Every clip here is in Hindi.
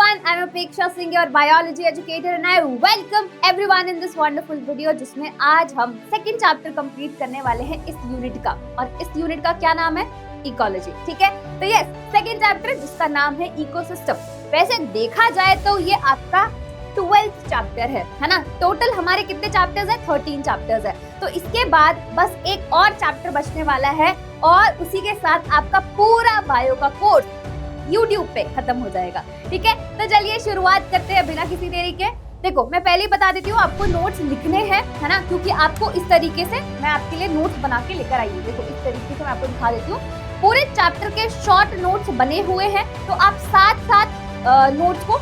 everyone, I'm Apeksha Singh, your biology educator, and I welcome everyone in this wonderful video जिसमें आज हम सेकंड चैप्टर कंप्लीट करने वाले हैं इस यूनिट का। और इस यूनिट का क्या नाम है? इकोलॉजी। ठीक है, तो यस, सेकंड चैप्टर जिसका नाम है इकोसिस्टम। वैसे देखा जाए तो ये आपका 12th चैप्टर है ना। टोटल हमारे कितने चैप्टर्स है? 13 चैप्टर्स है। तो इसके बाद बस एक और चैप्टर बचने वाला है और उसी के साथ आपका पूरा बायो का कोर्स YouTube पे खत्म हो जाएगा। ठीक है, तो चलिए शुरुआत करते हैं बिना किसी देरी के। देखो, मैं पहले ही बता देती हूँ, आपको नोट्स लिखने हैं, है ना, क्योंकि आपको इस तरीके से मैं आपके लिए नोट्स बना के लेकर आई हूँ। देखो, इस तरीके से मैं आपको दिखा देती हूँ। पूरे चैप्टर के शॉर्ट नोट्स बने हुए हैं, तो आप साथ साथ नोट्स को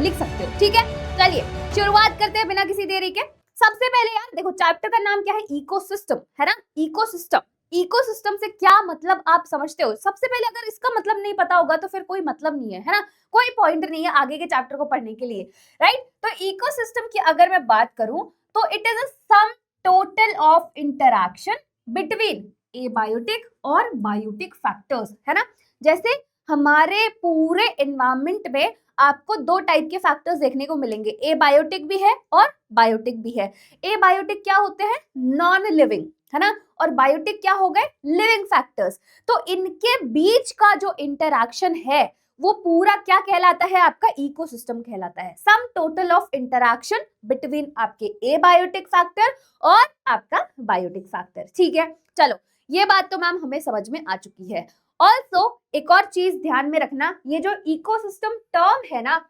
लिख सकते हो। ठीक है, चलिए शुरुआत करते हैं बिना किसी देरी के। सबसे पहले यार देखो, चैप्टर का नाम क्या है? इकोसिस्टम, है ना। इकोसिस्टम, इकोसिस्टम से क्या मतलब आप समझते हो? सबसे पहले अगर इसका मतलब नहीं पता होगा तो फिर कोई मतलब नहीं है ना, कोई पॉइंट नहीं है आगे के चैप्टर को पढ़ने के लिए, राइट। तो इकोसिस्टम की अगर मैं बात करूं तो it is a sum total of interaction between abiotic और बायोटिक फैक्टर्स, है ना। जैसे हमारे पूरे एनवायरमेंट में आपको दो टाइप के फैक्टर्स देखने को मिलेंगे, एबायोटिक भी है और बायोटिक भी है। एबायोटिक क्या होते हैं? नॉन लिविंग, है ना, और बायोटिक क्या हो गए? Living factors. तो इनके बीच का जो इंटरैक्शन है वो पूरा क्या कहलाता है? आपका इकोसिस्टम कहलाता है। Sum total of interaction between आपके एबायोटिक फैक्टर और आपका बायोटिक फैक्टर। ठीक है, चलो ये बात तो मैम हमें समझ में आ चुकी है। ऑल्सो एक और चीज ध्यान में रखना, ये जो इकोसिस्टम टर्म है ना,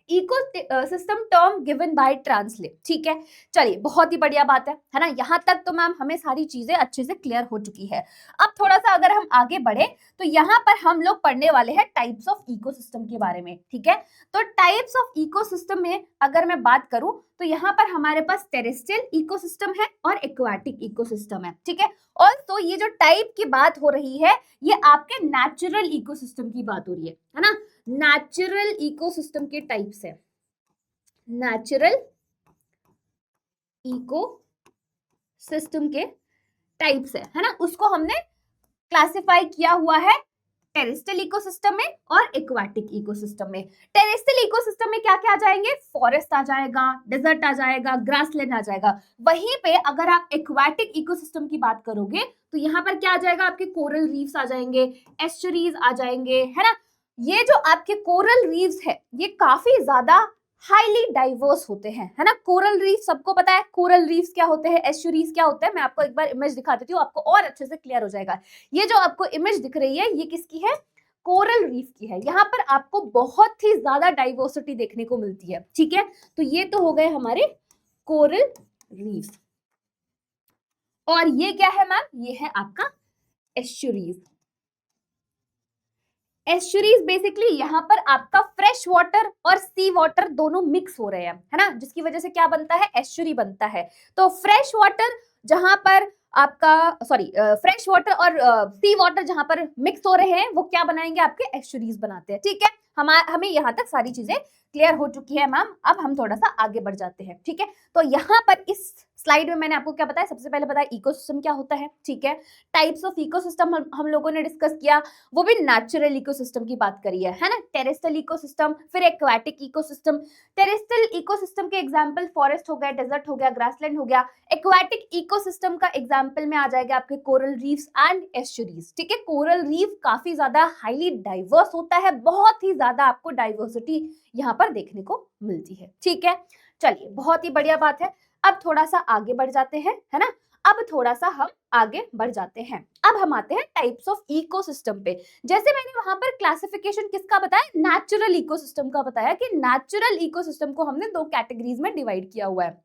ecosystem term given by translate. ठीक है, चलिए बहुत ही बढ़िया बात है ना। यहाँ तक तो मैम हमें सारी चीजें अच्छे से क्लियर हो चुकी है। अब थोड़ा सा अगर हम आगे बढ़े तो यहाँ पर हम लोग पढ़ने वाले हैं टाइप्स ऑफ इकोसिस्टम के बारे में। ठीक है, तो टाइप्स ऑफ इकोसिस्टम में अगर मैं बात करूं तो यहाँ पर हमारे पास टेरेस्ट्रियल इकोसिस्टम है और एक्वाटिक इकोसिस्टम है। ठीक है, और तो ये जो टाइप की बात हो रही है ये आपके नेचुरल इकोसिस्टम की बात हो रही है ना। नेचुरल इकोसिस्टम के टाइप्स है, नेचुरल इकोसिस्टम के टाइप्स है ना। उसको हमने क्लासिफाई किया हुआ है टेरेस्ट्रियल इकोसिस्टम में और एक्वाटिक इकोसिस्टम में। टेरेस्ट्रियल इकोसिस्टम में क्या क्या आ जाएंगे? फॉरेस्ट आ जाएगा, डेजर्ट आ जाएगा, ग्रासलैंड आ जाएगा। वहीं पे अगर आप एक्वाटिक इकोसिस्टम की बात करोगे तो यहाँ पर क्या आ जाएगा? आपके कोरल रीफ्स आ जाएंगे, एस्चुरीज आ जाएंगे, है ना। ये जो आपके कोरल रीफ्स है ये काफी ज्यादा हाईली डाइवर्स होते हैं, है ना। कोरल रीफ सबको पता है, कोरल रीफ्स क्या होते हैं, एस्चुरीज क्या होते हैं। मैं आपको एक बार इमेज दिखा देती हूँ, आपको और अच्छे से क्लियर हो जाएगा। ये जो आपको इमेज दिख रही है ये किसकी है? कोरल रीफ की है। यहाँ पर आपको बहुत ही ज्यादा डाइवर्सिटी देखने को मिलती है। ठीक है, तो ये तो हो गए हमारे कोरल रीफ्स। और ये क्या है मैम? ये है आपका एस्चुरीज। एस्चुरीज बेसिकली यहाँ पर आपका फ्रेश वाटर और सी वाटर दोनों मिक्स हो रहे हैं, है ना, जिसकी वजह से क्या बनता है? एस्चुरी बनता है। तो फ्रेश वाटर जहां पर आपका फ्रेश वाटर और सी वाटर जहां पर मिक्स हो रहे हैं वो क्या बनाएंगे? आपके एस्चुरीज बनाते हैं। ठीक है, हमें यहाँ तक सारी चीजें क्लियर हो चुकी है मैम। अब हम थोड़ा सा आगे बढ़ जाते हैं। ठीक है, तो यहाँ पर इस स्लाइड में मैंने आपको क्या बताया? सबसे पहले बताया इकोसिस्टम क्या होता है। ठीक है, टाइप्स ऑफ इकोसिस्टम हम लोगों ने डिस्कस किया, वो भी नेचुरल इकोसिस्टम की बात करी है ना। टेरेस्ट्रियल इकोसिस्टम, फिर एक्वाटिक इकोसिस्टम। टेरेस्ट्रियल इकोसिस्टम के एग्जांपल फॉरेस्ट हो गया, डेजर्ट हो गया, ग्रासलैंड हो गया। एक्वाटिक इकोसिस्टम का एग्जांपल में आ जाएगा आपके कोरल रीफ्स एंड एस्चुरीज। ठीक है, कोरल रीफ काफी ज्यादा हाईली डाइवर्स होता है, बहुत ही ज्यादा आपको डाइवर्सिटी यहाँ पर देखने को मिलती है। ठीक है, चलिए बहुत ही बढ़िया बात है। अब थोड़ा सा आगे बढ़ जाते हैं, है ना। अब थोड़ा सा हम आगे बढ़ जाते हैं। अब हम आते हैं टाइप्स ऑफ इकोसिस्टम पे। जैसे मैंने वहां पर क्लासिफिकेशन किसका बताया? नेचुरल इकोसिस्टम का बताया कि नेचुरल इकोसिस्टम को हमने दो कैटेगरीज में डिवाइड किया हुआ है।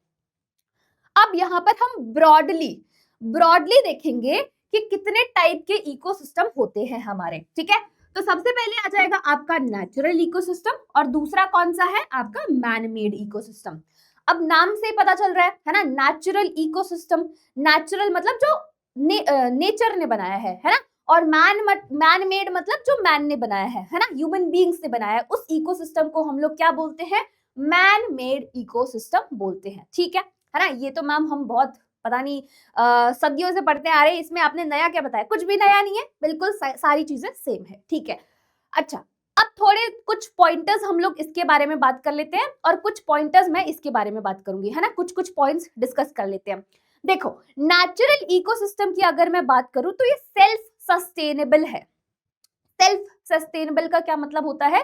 अब यहाँ पर हम ब्रॉडली देखेंगे कि कितने टाइप के इकोसिस्टम होते हैं हमारे। ठीक है, तो सबसे पहले आ जाएगा आपका नेचुरल इकोसिस्टम और दूसरा कौन सा है? आपका मैन मेड इकोसिस्टम। अब नाम से पता चल रहा है ना, नेचुरल इकोसिस्टम। नेचुरल मतलब जो नेचर ने बनाया है ना, और मैन मेड मतलब जो मैन ने बनाया है ना, ह्यूमन बीइंग्स ने बनाया है। उस इकोसिस्टम को हम लोग क्या बोलते हैं? मैन मेड इकोसिस्टम बोलते हैं। ठीक है ना। ये तो मैम हम बहुत पता नहीं सदियों से पढ़ते आ रहे हैं, इसमें आपने नया क्या बताया? कुछ भी नया नहीं है, बिल्कुल सारी चीजें सेम है। ठीक है, अच्छा अब थोड़े कुछ पॉइंटर्स हम लोग इसके बारे में बात कर लेते हैं और कुछ पॉइंटर्स मैं इसके बारे में बात करूंगी, है ना, कुछ कुछ पॉइंट्स डिस्कस कर लेते हैं। देखो, नेचुरल इकोसिस्टम की अगर मैं बात करूं तो ये सेल्फ सस्टेनेबल है। सेल्फ सस्टेनेबल का क्या मतलब होता है?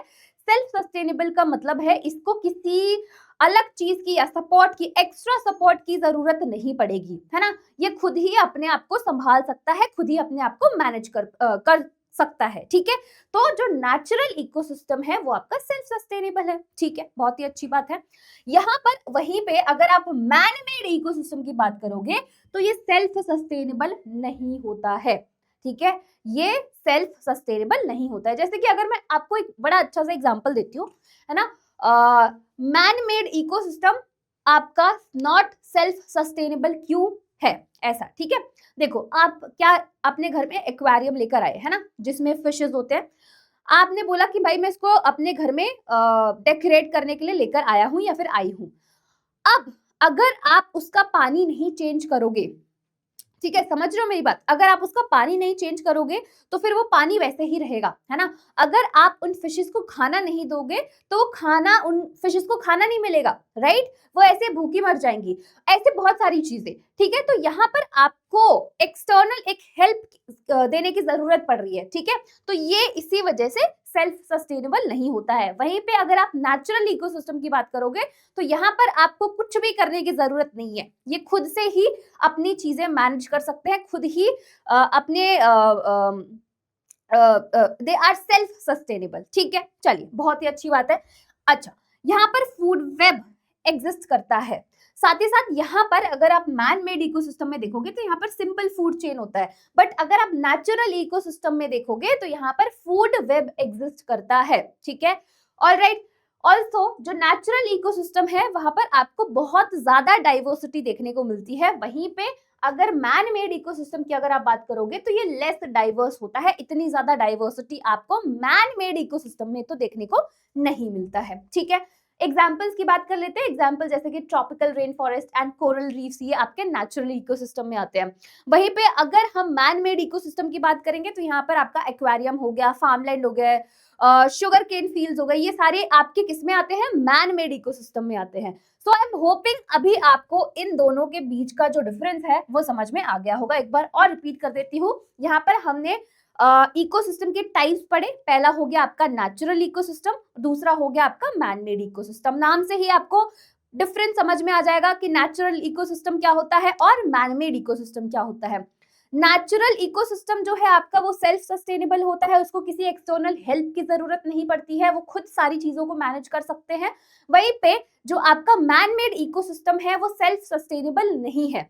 सेल्फ सस्टेनेबल का मतलब है इसको किसी अलग चीज की या सपोर्ट की, एक्स्ट्रा सपोर्ट की जरूरत नहीं पड़ेगी, है ना। ये खुद ही अपने आप को संभाल सकता है, खुद ही अपने आप को मैनेज कर सकता है, ठीक है। तो जो नेचुरल इकोसिस्टम है वो आपका सेल्फ सस्टेनेबल है, ठीक है, बहुत ही अच्छी बात है। यहाँ पर वहीं पे अगर आप मैन मेड इकोसिस्टम की बात करोगे तो ये सेल्फ सस्टेनेबल नहीं होता है, ठीक है, ये सेल्फ सस्टेनेबल नहीं होता है। जैसे कि अगर मैं आपको एक बड़ा अच्छा सा एग्जांपल देती हूँ, है ना, मैन मेड इकोसिस्टम आपका नॉट सेल्फ सस्टेनेबल क्यों है ऐसा, ठीक है। देखो, आप क्या अपने घर में एक्वेरियम लेकर आए, है ना, जिसमें फिशेस होते हैं। आपने बोला कि भाई मैं इसको अपने घर में डेकोरेट करने के लिए लेकर आया हूं या फिर आई हूं। अब अगर आप उसका पानी नहीं चेंज करोगे, ठीक है, समझ रहे हो मेरी बात, अगर आप उसका पानी नहीं चेंज करोगे तो फिर वो पानी वैसे ही रहेगा, है ना। अगर आप उन फिशेस को खाना नहीं दोगे तो वो खाना, उन फिशेस को खाना नहीं मिलेगा, राइट, वो ऐसे भूखी मर जाएंगी। ऐसे बहुत सारी चीजें, ठीक है। तो यहाँ पर आपको एक्सटर्नल एक हेल्प देने की जरूरत पड़ रही है, ठीक है। तो ये इसी वजह से सेल्फ सस्टेनेबल नहीं होता है। वहीं पे अगर आप नेचुरल इकोसिस्टम की बात करोगे तो यहाँ पर आपको कुछ भी करने की जरूरत नहीं है, ये खुद से ही अपनी चीजें मैनेज कर सकते हैं, खुद ही अपने दे आर सेल्फ सस्टेनेबल, ठीक है। चलिए, बहुत ही अच्छी बात है। अच्छा, यहाँ पर फूड वेब एग्जिस्ट करता है, साथ ही साथ यहाँ पर अगर आप मैन मेड इकोसिस्टम में देखोगे तो यहाँ पर सिंपल फूड चेन होता है, बट अगर आप नेचुरल इकोसिस्टम में देखोगे तो यहाँ पर फूड वेब एग्जिस्ट करता है, ठीक है। ऑलराइट, ऑल्सो जो नेचुरल इकोसिस्टम है वहां पर आपको बहुत ज्यादा डाइवर्सिटी देखने को मिलती है, वहीं पे अगर मैन मेड इकोसिस्टम की अगर आप बात करोगे तो ये लेस डाइवर्स होता है। इतनी ज्यादा डाइवर्सिटी आपको मैन मेड इकोसिस्टम में तो देखने को नहीं मिलता है, ठीक है। एग्जाम्पल्स की बात कर लेते हैं। एग्जाम्पल जैसे कि tropical rain forest and coral reefs, ये आपके नेचुरल इकोसिस्टम में आते हैं। वहीं पे अगर हम मैन मेड इकोसिस्टम की बात करेंगे तो यहाँ पर आपका एक्वेरियम हो गया, फार्मलैंड हो गया, शुगर केन फील्ड्स हो गए, ये सारे आपके किस में आते हैं? मैन मेड इकोसिस्टम में आते हैं। सो आई एम होपिंग अभी आपको इन दोनों के बीच का जो डिफरेंस है वो समझ में आ गया होगा। एक बार और रिपीट कर देती हूँ। यहाँ पर हमने इकोसिस्टम के टाइप्स पढ़े। पहला हो गया आपका नेचुरल इकोसिस्टम, दूसरा हो गया आपका मैन मेड इकोसिस्टम। नाम से ही आपको डिफरेंस समझ में आ जाएगा कि नेचुरल इकोसिस्टम क्या होता है और मैन मेड इकोसिस्टम क्या होता है। नेचुरल इकोसिस्टम जो है आपका वो सेल्फ सस्टेनेबल होता है, उसको किसी एक्सटर्नल हेल्प की जरूरत नहीं पड़ती है, वो खुद सारी चीजों को मैनेज कर सकते हैं। वहीं पे जो आपका मैन मेड इकोसिस्टम है वो सेल्फ सस्टेनेबल नहीं है,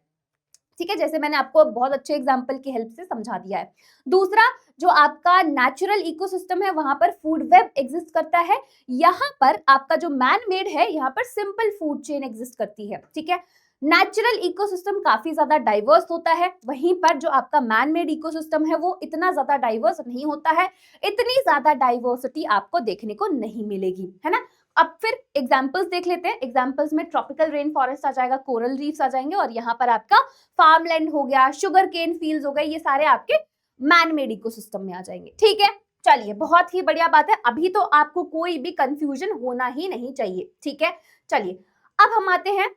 ठीक है, जैसे मैंने आपको बहुत अच्छे एग्जांपल की हेल्प से समझा दिया है। दूसरा जो आपका नेचुरल इकोसिस्टम है वहां पर फूड वेब एग्जिस्ट करता है। यहाँ पर आपका जो मैन मेड है यहाँ पर सिंपल फूड चेन एग्जिस्ट करती है, ठीक है। नेचुरल इकोसिस्टम काफी ज्यादा डाइवर्स होता है, वहीं पर जो आपका मैन मेड इकोसिस्टम है वो इतना ज्यादा डाइवर्स नहीं होता है। इतनी ज्यादा डाइवर्सिटी आपको देखने को नहीं मिलेगी, है ना। अब फिर एग्जांपल्स देख लेते हैं। एग्जांपल्स में ट्रॉपिकल रेन फॉरेस्ट आ जाएगा, कोरल रीफ्स आ जाएंगे, और यहाँ पर आपका फार्मलैंड हो गया, शुगर केन फील्ड्स हो गए, ये सारे आपके मैन मेड इकोसिस्टम में आ जाएंगे, ठीक है। चलिए, बहुत ही बढ़िया बात है। अभी तो आपको कोई भी कंफ्यूजन होना ही नहीं चाहिए, ठीक है। चलिए, अब हम आते हैं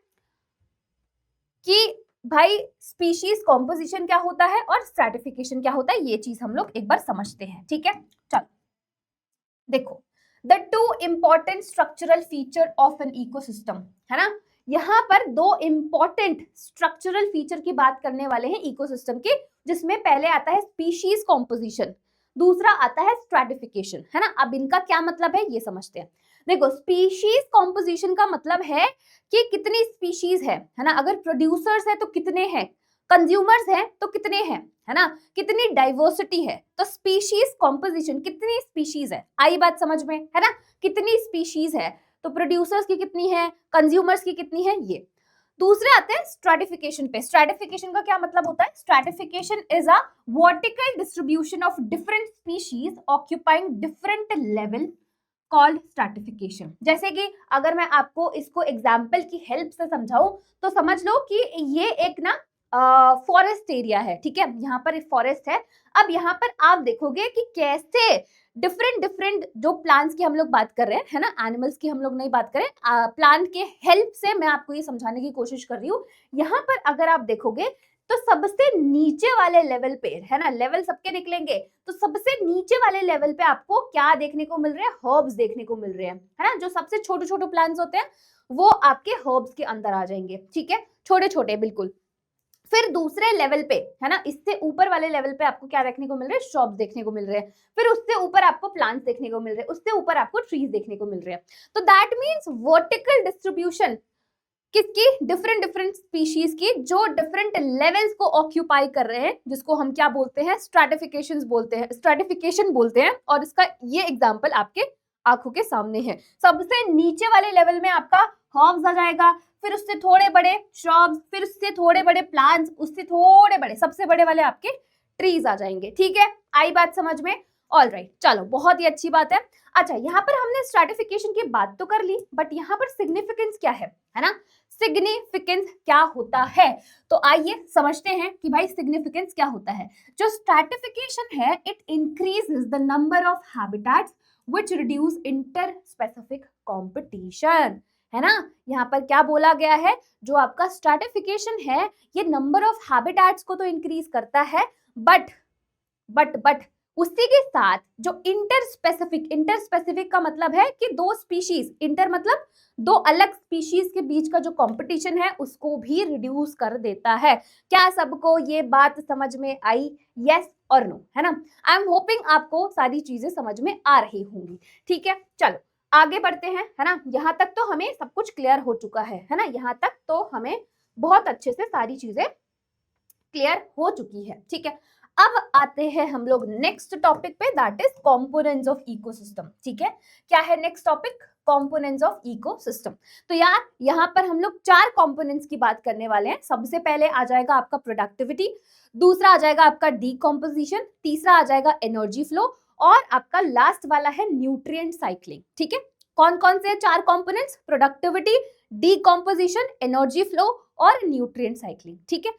कि भाई स्पीशीज कॉम्पोजिशन क्या होता है और स्ट्रैटिफिकेशन क्या होता है, ये चीज हम लोग एक बार समझते हैं, ठीक है। चलो देखो, the two important structural feature of an ecosystem, है ना। यहाँ पर दो इंपॉर्टेंट स्ट्रक्चरल फीचर की बात करने वाले हैं इकोसिस्टम के, जिसमें पहले आता है स्पीशीज कॉम्पोजिशन, दूसरा आता है स्ट्रैटिफिकेशन, है ना। अब इनका क्या मतलब है ये समझते हैं। देखो, स्पीशीज कॉम्पोजिशन का मतलब है कि कितनी स्पीशीज है ना। अगर प्रोड्यूसर्स है तो कितने हैं, कंज्यूमर्स हैं तो कितने हैं, है ना, कितनी डाइवर्सिटी है। तो स्पीशीज कॉम्पोजिशन, कितनी स्पीशीज है, आई बात समझ में, है ना, कितनी स्पीशीज है, तो प्रोड्यूसर्स की कितनी है, कंज्यूमर्स की कितनी है, ये। दूसरे आते हैं स्ट्रैटिफिकेशन पे। स्ट्रैटिफिकेशन का क्या मतलब होता है? Stratification is a vertical distribution of different species occupying different level called stratification. जैसे कि अगर मैं आपको इसको एग्जाम्पल की हेल्प से समझाऊं तो समझ लो कि ये एक ना फॉरेस्ट एरिया है, ठीक है, यहाँ पर एक फॉरेस्ट है। अब यहाँ पर आप देखोगे कि कैसे डिफरेंट डिफरेंट जो प्लांट्स की हम लोग बात कर रहे हैं, है ना, एनिमल्स की हम लोग नहीं बात करें, प्लांट के हेल्प से मैं आपको ये समझाने की कोशिश कर रही हूँ। यहाँ पर अगर आप देखोगे तो सबसे नीचे वाले लेवल पे, है ना, लेवल सबके निकलेंगे, तो सबसे नीचे वाले लेवल पे आपको क्या देखने को मिल रहे हैं, हर्ब्स देखने को मिल रहे हैं, है ना, जो सबसे छोटे छोटे प्लांट्स होते हैं वो आपके हर्ब्स के अंदर आ जाएंगे, ठीक है, छोटे छोटे बिल्कुल। फिर दूसरे लेवल पे, है ना, इससे ऊपर वाले लेवल पे आपको क्या देखने को मिल रहे हैं, शॉप्स देखने को मिल रहे हैं। फिर उससे ऊपर आपको प्लांट्स देखने को मिल रहे हैं, उससे ऊपर आपको ट्रीज देखने को मिल रहे हैं। तो दैट मीन्स वर्टिकल डिस्ट्रीब्यूशन किसकी, डिफरेंट डिफरेंट स्पीशीज की, जो डिफरेंट लेवल्स को ऑक्यूपाई कर रहे हैं, जिसको हम क्या बोलते हैं, स्ट्रैटिफिकेशन बोलते हैं। और इसका ये एग्जांपल आपके आंखों के सामने है। सबसे नीचे वाले लेवल में आपका हर्ब्स आ जाएगा, फिर उससे थोड़े बड़े श्रब्स, फिर उससे थोड़े बड़े प्लांट्स, उससे थोड़े बड़े, सबसे बड़े वाले आपके ट्रीज आ जाएंगे, ठीक है, आई बात समझ में? ऑलराइट, चलो, बहुत ही अच्छी बात है। अच्छा, यहाँ पर हमने स्ट्रैटिफिकेशन की बात तो कर ली, बट यहाँ पर सिग्निफिकेंस क्या है ना, सिग्निफिकेंस क्या होता है, तो आइए समझते हैं कि भाई सिग्निफिकेंस क्या होता है। जो स्ट्रैटिफिकेशन है, it increases the number of habitats which reduce inter specific competition, है ना। यहाँ पर क्या बोला गया है, जो आपका स्ट्रैटिफिकेशन है ये नंबर ऑफ हैबिटेट्स को तो इंक्रीज करता है, बट उसी के साथ जो इंटर स्पेसिफिक का मतलब है कि दो स्पीशीज, इंटर मतलब दो अलग स्पीशीज के बीच का जो कंपटीशन है उसको भी रिड्यूस कर देता है। क्या सबको ये बात समझ में आई, यस और नो, है ना। आई एम होपिंग आपको सारी चीजें समझ में आ रही होंगी, ठीक है। चलो आगे बढ़ते हैं, है ना। यहाँ तक तो हमें सब कुछ क्लियर हो चुका है ना, यहाँ तक तो हमें बहुत अच्छे से सारी चीजें क्लियर हो चुकी है, ठीक है। अब आते हैं हम लोग नेक्स्ट टॉपिक पे, that is components of ecosystem, ठीक है। क्या है next topic, components of ecosystem. तो यार यहाँ पर हम लोग 4 कंपोनेंट्स की बात करने वाले हैं। सबसे पहले आ जाएगा आपका प्रोडक्टिविटी, दूसरा आ जाएगा आपका डीकम्पोजिशन, तीसरा आ जाएगा एनर्जी फ्लो, और आपका लास्ट वाला है न्यूट्रिएंट साइक्लिंग, ठीक है। कौन कौन से 4 components, productivity, decomposition, energy flow और न्यूट्रिएंट साइक्लिंग, ठीक है।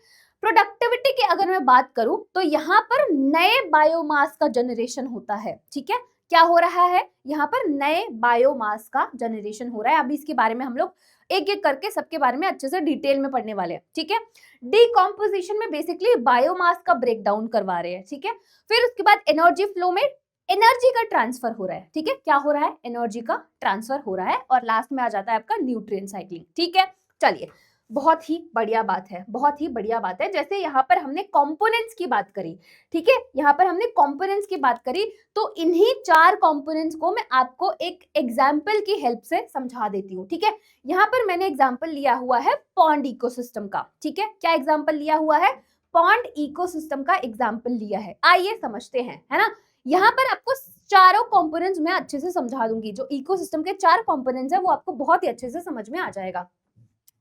प्रोडक्टिविटी की अगर मैं बात करूं तो यहाँ पर नए बायोमास का जनरेशन होता है, ठीक है। क्या हो रहा है, यहाँ पर नए बायोमास का जनरेशन हो रहा है। अभी इसके बारे में हम लोग एक एक करके सबके बारे में अच्छे से डिटेल में पढ़ने वाले हैं, ठीक है। डीकम्पोजिशन में बेसिकली बायोमास का ब्रेक डाउन करवा रहे हैं, ठीक है। फिर उसके बाद एनर्जी फ्लो में एनर्जी का ट्रांसफर हो रहा है, ठीक है। क्या हो रहा है, एनर्जी का ट्रांसफर हो रहा है। और लास्ट में आ जाता है आपका न्यूट्रिएंट साइक्लिंग, ठीक है। चलिए, बहुत ही बढ़िया बात है, बहुत ही बढ़िया बात है। जैसे यहाँ पर हमने कंपोनेंट्स की बात करी, ठीक है, यहाँ पर हमने कंपोनेंट्स की बात करी, तो इन्हीं 4 कंपोनेंट्स को मैं आपको एक एग्जांपल की हेल्प से समझा देती हूँ, ठीक है। यहाँ पर मैंने एग्जांपल लिया हुआ है पॉन्ड इकोसिस्टम का, ठीक है। क्या एग्जांपल लिया हुआ है, पॉन्ड इकोसिस्टम का एग्जांपल लिया है। आइए समझते हैं, है ना। यहाँ पर आपको चारों कंपोनेंट्स मैं अच्छे से समझा दूंगी। जो इकोसिस्टम के 4 कंपोनेंट्स है वो आपको बहुत ही अच्छे से समझ में आ जाएगा।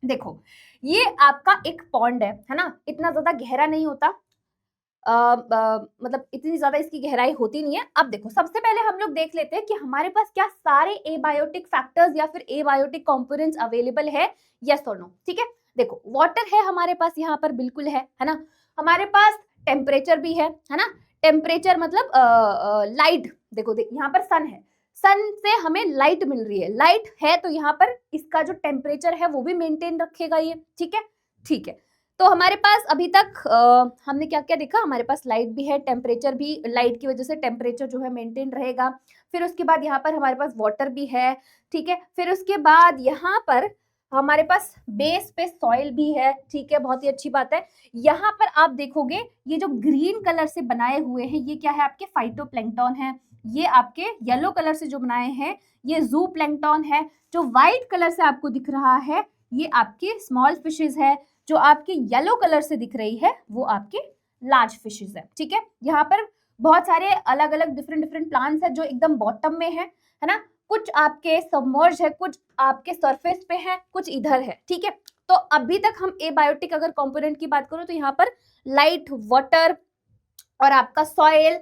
देखो, ये आपका एक पॉन्ड है ना, इतना ज्यादा गहरा नहीं होता, मतलब इतनी ज्यादा इसकी गहराई होती नहीं है। अब देखो, सबसे पहले हम लोग देख लेते हैं कि हमारे पास क्या सारे एबायोटिक फैक्टर्स या फिर एबायोटिक कंपोनेंट्स अवेलेबल है, यस और नो, ठीक है। देखो, वाटर है हमारे पास, यहाँ पर बिल्कुल है ना। हमारे पास टेम्परेचर भी है ना। टेम्परेचर मतलब लाइट, देखो यहाँ पर सन है, सन से हमें लाइट मिल रही है, लाइट है तो यहाँ पर इसका जो टेम्परेचर है वो भी मेंटेन रखेगा ये, ठीक है, ठीक है। तो हमारे पास अभी तक हमने क्या क्या देखा, हमारे पास लाइट भी है, टेम्परेचर भी, लाइट की वजह से टेम्परेचर जो है मेंटेन रहेगा। फिर उसके बाद यहाँ पर हमारे पास वाटर भी है, ठीक है। फिर उसके बाद यहाँ पर हमारे पास बेस पे सॉइल भी है, ठीक है, बहुत ही अच्छी बात है। यहाँ पर आप देखोगे ये जो ग्रीन कलर से बनाए हुए हैं ये क्या है, आपके फाइटोप्लैंक्टन है। ये आपके येलो कलर से जो बनाए हैं ये जू प्लैंक्टन है। जो व्हाइट कलर से आपको दिख रहा है ये आपके स्मॉल फिशेज है। जो आपके येलो कलर से दिख रही है वो आपके लार्ज फिशेज है, ठीक है। यहाँ पर बहुत सारे अलग अलग डिफरेंट प्लांट्स है जो एकदम बॉटम में है ना। कुछ आपके सबमर्ज है, कुछ आपके सरफेस पे है, कुछ इधर है, ठीक है। तो अभी तक हम एबायोटिक अगर कंपोनेंट की बात करूं तो यहाँ पर लाइट, वाटर और आपका सॉइल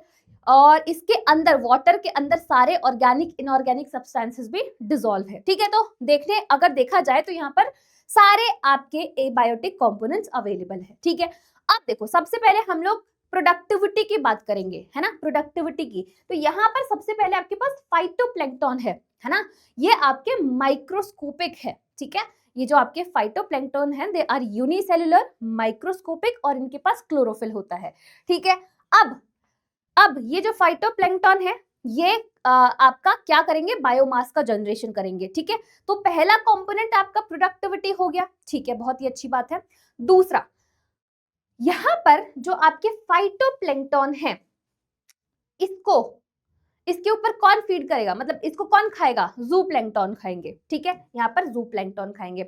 और इसके अंदर वाटर के अंदर सारे ऑर्गेनिक इनऑर्गेनिक सब्सटेंसेस भी डिसॉल्व है। ठीक है, तो देखने अगर देखा जाए तो यहाँ पर सारे आपके एबायोटिक कंपोनेंट्स अवेलेबल है। ठीक है, अब देखो सबसे पहले हम लोग प्रोडक्टिविटी की बात करेंगे, है ना, प्रोडक्टिविटी की। तो यहाँ पर सबसे पहले आपके पास फाइटोप्लैंक्टन है ना, ये आपके माइक्रोस्कोपिक है। ठीक है, ये जो आपके फाइटोप्लैंक्टन है दे आर यूनिसेलुलर, माइक्रोस्कोपिक और इनके पास क्लोरोफिल होता है। ठीक है, अब ये जो फाइटोप्लैंक्टन है ये आपका क्या करेंगे, बायोमास का जनरेशन करेंगे। ठीक है, तो पहला कंपोनेंट आपका प्रोडक्टिविटी हो गया। ठीक है, बहुत ही अच्छी बात है। दूसरा, यहां पर जो आपके फाइटोप्लैंक्टन है इसको इसके ऊपर कौन फीड करेगा, मतलब इसको कौन खाएगा, जूप्लैंक्टन खाएंगे। ठीक है, यहाँ पर जूप्लैंक्टन खाएंगे।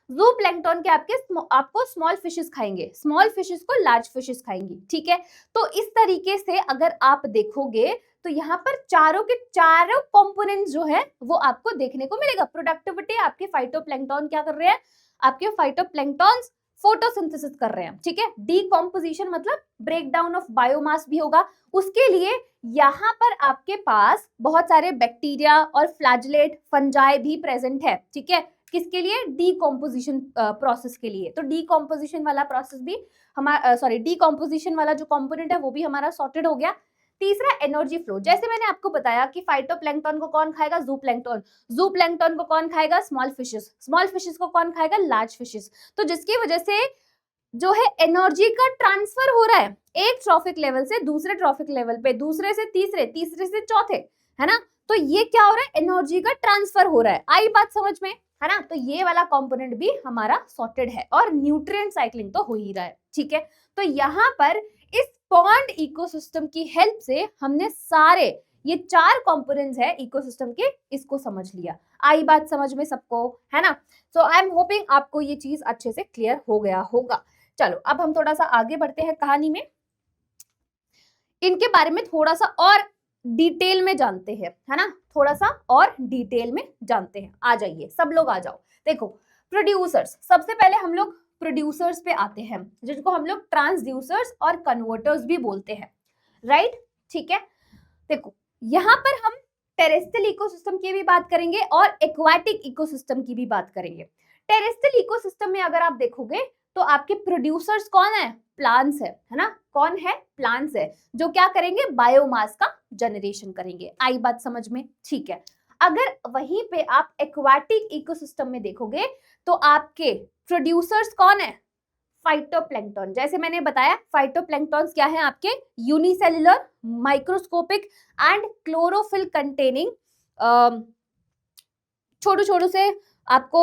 जूप्लैंक्टन के आपको स्मॉल फिशेस खाएंगे, स्मॉल फिशेस को लार्ज फिशेस खाएंगी। ठीक है, तो इस तरीके से अगर आप देखोगे तो यहाँ पर चारों के चारों कंपोनेंट्स जो है वो आपको देखने को मिलेगा। प्रोडक्टिविटी आपके फाइटोप्लैंक्टन क्या कर रहे हैं, आपके फाइटोप्लैंक्टन्स फोटोसिंथेसिस कर रहे हैं। ठीक है, डीकॉम्पोजिशन मतलब ब्रेक डाउन ऑफ बायोमास भी होगा। उसके लिए यहाँ पर आपके पास बहुत सारे बैक्टीरिया और फ्लैजलेट फंजाई भी प्रेजेंट है। ठीक है, किसके लिए, डीकॉम्पोजिशन प्रोसेस के लिए। तो डीकॉम्पोजिशन वाला प्रोसेस भी हमारा डीकॉम्पोजिशन वाला जो कंपोनेंट है वो भी हमारा सॉर्टेड हो गया। तीसरा, एनर्जी फ्लो। जैसे मैंने आपको बताया कि फाइटोप्लैंक्टन को कौन खाएगा, जूप्लैंक्टन, जूप्लैंक्टन को कौन खाएगा, स्मॉल फिशेस, स्मॉल फिशेस को कौन खाएगा, लार्ज फिशेस। तो जिसकी वजह से जो है एनर्जी का ट्रांसफर हो रहा है एक ट्रॉफिक लेवल से दूसरे ट्रॉफिक लेवल पे, दूसरे से तीसरे, तीसरे से चौथे, है ना। तो ये क्या हो रहा है, एनर्जी का ट्रांसफर हो रहा है। आई बात समझ में, है ना। तो ये वाला कंपोनेंट भी हमारा सॉर्टेड है और न्यूट्रिएंट साइक्लिंग तो हो ही रहा है। ठीक है, तो यहाँ पर इस पॉन्ड इकोसिस्टम की हेल्प से हमने सारे ये चार कंपोनेंट्स है इकोसिस्टम के, इसको समझ लिया। आई बात समझ में सबको, है ना। सो आई एम होपिंग आपको ये चीज अच्छे से क्लियर हो गया होगा। चलो अब हम थोड़ा सा आगे बढ़ते हैं कहानी में, इनके बारे में थोड़ा सा और डिटेल में जानते हैं, है ना, थोड़ा सा और डिटेल में जानते हैं। आ जाइए सब लोग आ जाओ। देखो प्रोड्यूसर्स, सबसे पहले हम लोग प्रोड्यूसर्स पे आते हैं जिनको हम लोग ट्रांसड्यूसर्स और कन्वर्टर्स भी बोलते हैं, राइट। ठीक है, देखो यहाँ पर हम टेरेस्ट्रियल इकोसिस्टम की भी बात करेंगे और एक्वाटिक इकोसिस्टम की भी बात करेंगे। टेरेस्ट्रियल इकोसिस्टम में अगर आप देखोगे तो आपके प्रोड्यूसर्स कौन है, प्लांट्स है ना। कौन है, प्लांट्स है, जो क्या करेंगे, बायोमास का जनरेशन करेंगे। आई बात समझ में, ठीक है। अगर वहीं पे आप एक्वाटिक इकोसिस्टम में देखोगे तो आपके प्रोड्यूसर्स कौन है, फाइटोप्लैंक्टन। जैसे मैंने बताया फाइटोप्लैंक्टन्स क्या है आपके, unicellular, microscopic and chlorophyll containing, छोटे छोटे से आपको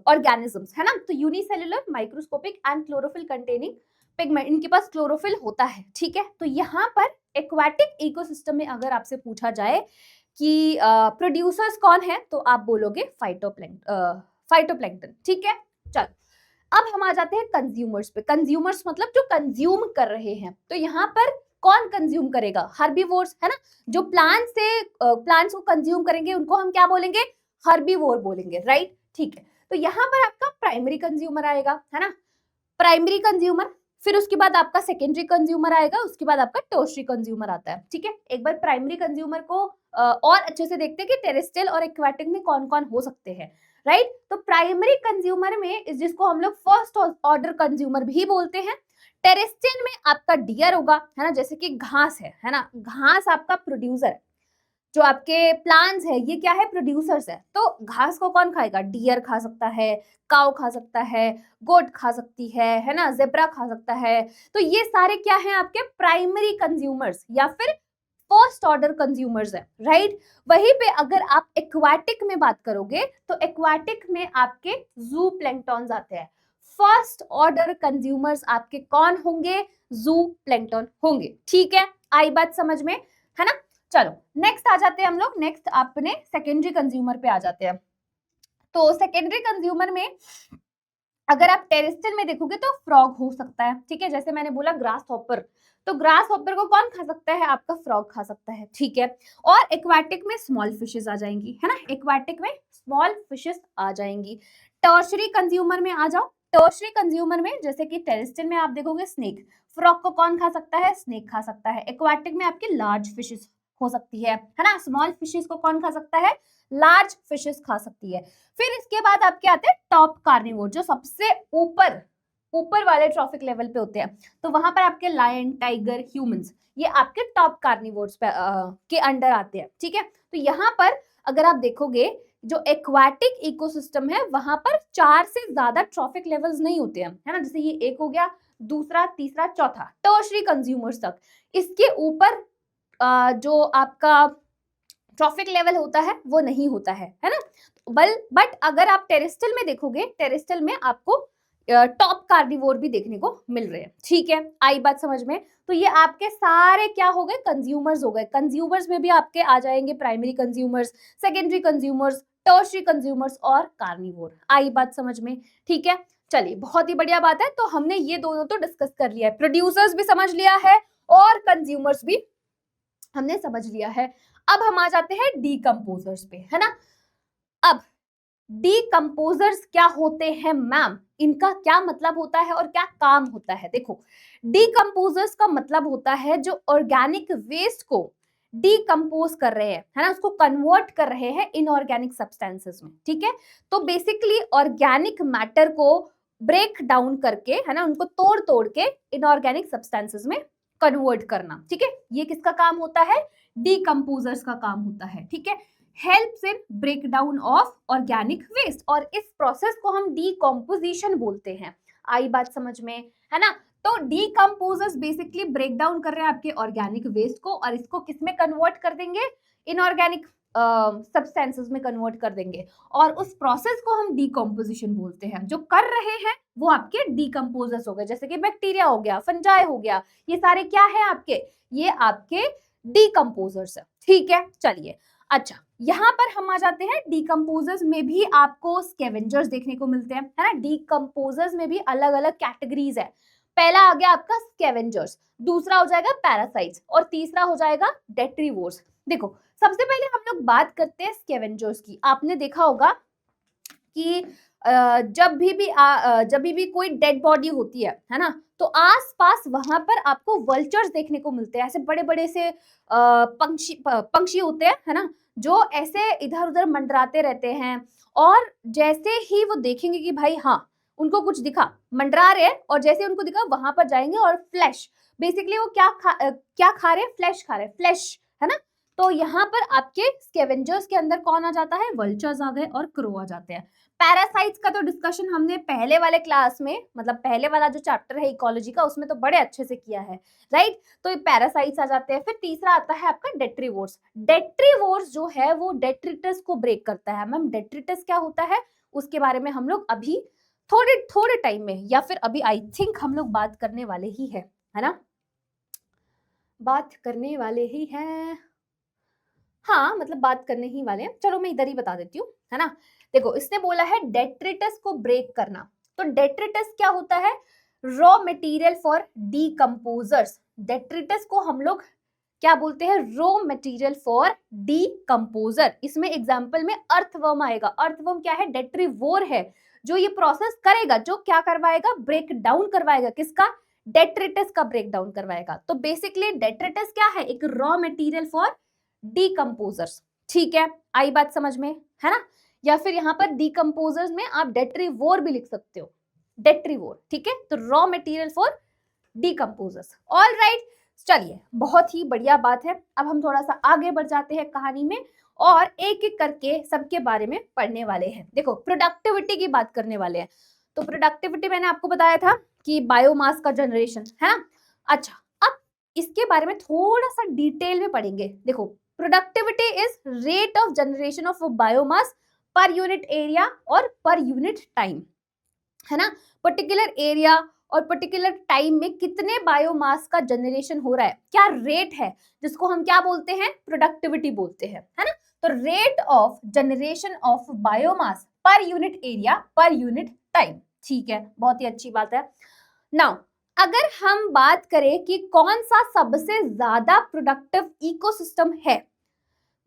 ऑर्गेनिजम्स, है ना। तो unicellular, microscopic and chlorophyll containing pigment, इनके पास क्लोरोफिल होता है। ठीक है, तो यहाँ पर एक्वाटिक इकोसिस्टम में अगर आपसे पूछा जाए कि प्रोड्यूसर्स कौन है तो आप बोलोगे फाइटोप्लैंक्टन। ठीक है, चलो अब हम आ जाते हैं कंज्यूमर्स पे। कंज्यूमर्स मतलब जो कंज्यूम कर रहे हैं। तो यहाँ पर कौन कंज्यूम करेगा, हर्बीवोर्स, है ना। जो प्लांट्स को कंज्यूम करेंगे उनको हम क्या बोलेंगे, हर्बीवोर बोलेंगे, राइट। ठीक है, तो यहाँ पर आपका प्राइमरी कंज्यूमर आएगा, है ना, प्राइमरी कंज्यूमर। फिर उसके बाद आपका सेकेंडरी कंज्यूमर आएगा, उसके बाद आपका टर्शियरी कंज्यूमर आता है। ठीक है, एक बार प्राइमरी कंज्यूमर को और अच्छे से देखते हैं कि टेरेस्ट्रियल और एक्वाटिक में कौन कौन हो सकते हैं, राइट। तो प्राइमरी कंज्यूमर में जिसको हम लोग फर्स्ट ऑर्डर कंज्यूमर भी बोलते हैं। टेरेस्ट्रियल में आपका डियर होगा, है ना, जैसे कि घास है ना, घास आपका प्रोड्यूसर है। जो आपके प्लांट्स है ये क्या है, प्रोड्यूसर्स है। तो घास को कौन खाएगा, डियर खा सकता है, काऊ खा सकता है, गोट खा सकती है ना, जेब्रा खा सकता है। तो ये सारे क्या हैं आपके प्राइमरी कंज्यूमर्स या फिर फर्स्ट ऑर्डर कंज्यूमर्स है, राइट। वहीं पे अगर आप एक्वाटिक में बात करोगे तो एक्वाटिक में आपके जूप्लैंक्टन्स आते हैं। फर्स्ट ऑर्डर कंज्यूमर्स आपके कौन होंगे, जूप्लैंक्टन होंगे। ठीक है, आई बात समझ में, है ना। चलो नेक्स्ट आ जाते हैं हम लोग, नेक्स्ट अपने सेकेंडरी कंज्यूमर पे आ जाते हैं। तो सेकेंडरी कंज्यूमर में अगर आप टेरेस्ट्रियल में देखोगे तो फ्रॉग हो सकता है। ठीक है, जैसे मैंने बोला ग्रास हॉपर, तो ग्रास हॉपर को कौन खा सकता है, आपका फ्रॉग खा सकता है। ठीक है, और एक्वाटिक में स्मॉल फिशेस आ जाएंगी, है ना, एक्वाटिक में स्मॉल फिशेस आ जाएंगी। टर्शियरी कंज्यूमर में आ जाओ, टर्शियरी कंज्यूमर में जैसे कि टेरेस्ट्रियल में आप देखोगे स्नेक, फ्रॉग को कौन खा सकता है? स्नेक खा सकता है। एक्वाटिक में आपकी लार्ज फिशेस हो सकती है ना। स्मॉल फिशेस को कौन खा सकता है? लार्ज फिशेस खा सकती है। फिर इसके बाद आपके आते हैं टॉप कार्निवोर, जो सबसे ऊपर ऊपर वाले ट्रॉफिक लेवल पे होते हैं। तो वहां पर आपके लायन, टाइगर, ह्यूमंस, ये आपके टॉप कार्निवोर्स पे के अंडर आते हैं। ठीक है, तो यहाँ पर अगर आप देखोगे जो एक्वाटिक इकोसिस्टम है वहां पर 4 से ज्यादा ट्रॉफिक लेवल्स नहीं होते हैं, है ना। जैसे ये एक हो गया, दूसरा, तीसरा, चौथा, टर्शरी कंज्यूमर्स तक। इसके ऊपर जो आपका ट्रॉफिक लेवल होता है वो नहीं होता है ना। बट अगर आप टेरेस्ट्रियल में देखोगे, टेरेस्ट्रियल में आपको टॉप कार्निवोर भी देखने को मिल रहे हैं। ठीक है, आई बात समझ में। तो ये आपके सारे क्या हो गए? कंज्यूमर्स हो गए। कंज्यूमर्स में भी आपके आ जाएंगे primary consumers, secondary consumers, tertiary consumers और कार्निवोर। आई बात समझ में? ठीक है, चलिए, बहुत ही बढ़िया बात है। तो हमने ये दोनों तो डिस्कस कर लिया है, प्रोड्यूसर्स भी समझ लिया है और कंज्यूमर्स भी हमने समझ लिया है। अब हम आ जाते हैं डीकंपोजर्स पे, है ना। अब डीकंपोजर्स क्या होते हैं मैम? इनका क्या मतलब होता है और क्या काम होता है? देखो, डीकंपोजर्स का मतलब होता है जो ऑर्गेनिक वेस्ट को डीकंपोज कर रहे हैं, है ना, उसको कन्वर्ट कर रहे हैं इनऑर्गेनिक सब्सटेंसेस में। ठीक है, तो बेसिकली ऑर्गेनिक मैटर को ब्रेक डाउन करके, है ना, उनको तोड़ तोड़ के इनऑर्गेनिक सब्सटेंसेस में कन्वर्ट करना। ठीक है, ये किसका काम होता है? डीकंपोजर्स का काम होता है। ठीक है, helps in breakdown of organic waste, और इस प्रोसेस को हम डीकम्पोजिशन बोलते हैं। आई बात समझ में, है ना। तो डीकम्पोजर्स बेसिकली ब्रेक डाउन कर रहे हैं आपके ऑर्गेनिक वेस्ट को और इसको किस में कन्वर्ट कर देंगे? इनऑर्गेनिक सब्सटेंसेस में कन्वर्ट कर देंगे, और उस प्रोसेस को हम डीकम्पोजिशन बोलते हैं। जो कर रहे हैं वो आपके डीकम्पोजर्स हो गए, जैसे कि बैक्टीरिया हो गया, फंजाई हो गया, ये सारे क्या है आपके? ये आपके डीकम्पोजर्स है। ठीक है, चलिए, अच्छा, यहाँ पर हम आ जाते हैं डीकम्पोजर्स में भी आपको स्कैवेंजर्स देखने को मिलते हैं, है ना। डीकम्पोजर्स में भी अलग अलग कैटेगरीज है। पहला आ गया आपका स्कैवेंजर्स, दूसरा हो जाएगा पैरासाइट्स और तीसरा हो जाएगा डेट्रीवोर्स। देखो, सबसे पहले हम लोग बात करते हैं स्कैवेंजर्स की। आपने देखा होगा कि जब भी कोई डेड बॉडी होती है ना, तो आसपास वहां पर आपको वल्चर्स देखने को मिलते हैं। ऐसे बड़े बड़े से पंक्षी होते हैं, है ना, जो ऐसे इधर उधर मंडराते रहते हैं। और जैसे ही वो देखेंगे कि भाई हाँ, उनको कुछ दिखा, मंडरा रहे हैं, और जैसे उनको दिखा वहां पर जाएंगे और फ्लैश, बेसिकली वो क्या खा रहे हैं? फ्लैश खा रहे हैं, फ्लैश, है ना। तो यहाँ पर आपके स्कैवेंजर्स के अंदर कौन आ जाता है? वल्चर्स आ गए और क्रो आ जाते हैं। पैरासाइट्स का तो डिस्कशन हमने पहले वाले क्लास में, मतलब पहले वाला जो चैप्टर है इकोलॉजी का, उसमें तो बड़े अच्छे से किया है, राइट। तो ये पैरासाइट्स आ जाते हैं। फिर तीसरा आता है आपका डेट्रीवोर्स। डेट्रीवोर्स जो है वो डेट्रिटस को ब्रेक करता है। मैम, डेट्रिटस क्या होता है? उसके बारे में हम लोग अभी थोड़े थोड़े टाइम में, या फिर अभी आई थिंक हम लोग बात करने वाले ही है ना, बात करने वाले ही हैं। हाँ, मतलब बात करने ही वाले हैं। चलो मैं इधर ही बता देती हूँ, है ना। देखो, इसने बोला है डेट्रिटस को ब्रेक करना। तो डेट्रिटस क्या होता है? Raw material for decomposers. Detritus को हम लोग क्या बोलते हैं? Raw material for decomposer. इसमें एग्जांपल में अर्थवर्म आएगा। अर्थवर्म क्या है? डेट्रीवोर है, जो ये प्रोसेस करेगा, जो क्या करवाएगा? ब्रेक डाउन करवाएगा। किसका? डेट्रिटस का ब्रेक डाउन करवाएगा। तो बेसिकली डेट्रिटस क्या है? एक रॉ मटेरियल फॉर डीकंपोजर्स। ठीक है, आई बात समझ में, है ना। या फिर यहाँ पर डीकंपोजर्स में आप डेट्रीवोर भी लिख सकते हो, डेट्रीवोर। ठीक है, तो raw material for decomposers. All right, चलिए, बहुत ही बढ़िया बात है। अब हम थोड़ा सा आगे बढ़ जाते हैं कहानी में और एक एक करके सबके बारे में पढ़ने वाले हैं। देखो, प्रोडक्टिविटी की बात करने वाले हैं। तो प्रोडक्टिविटी मैंने आपको बताया था कि बायोमास का जनरेशन, है ना। अच्छा, अब इसके बारे में थोड़ा सा डिटेल में पढ़ेंगे। देखो, productivity is rate of generation of biomass per unit area और पर यूनिट टाइम, है ना। पर्टिकुलर एरिया और पर्टिकुलर टाइम में कितने बायोमास का जनरेशन हो रहा है, क्या रेट है, जिसको हम क्या बोलते हैं? प्रोडक्टिविटी बोलते हैं, है ना। तो rate of generation of biomass per unit area per unit time. ठीक है, बहुत ही अच्छी बात है। नाउ, अगर हम बात करें कि कौन सा सबसे ज्यादा प्रोडक्टिव इकोसिस्टम है,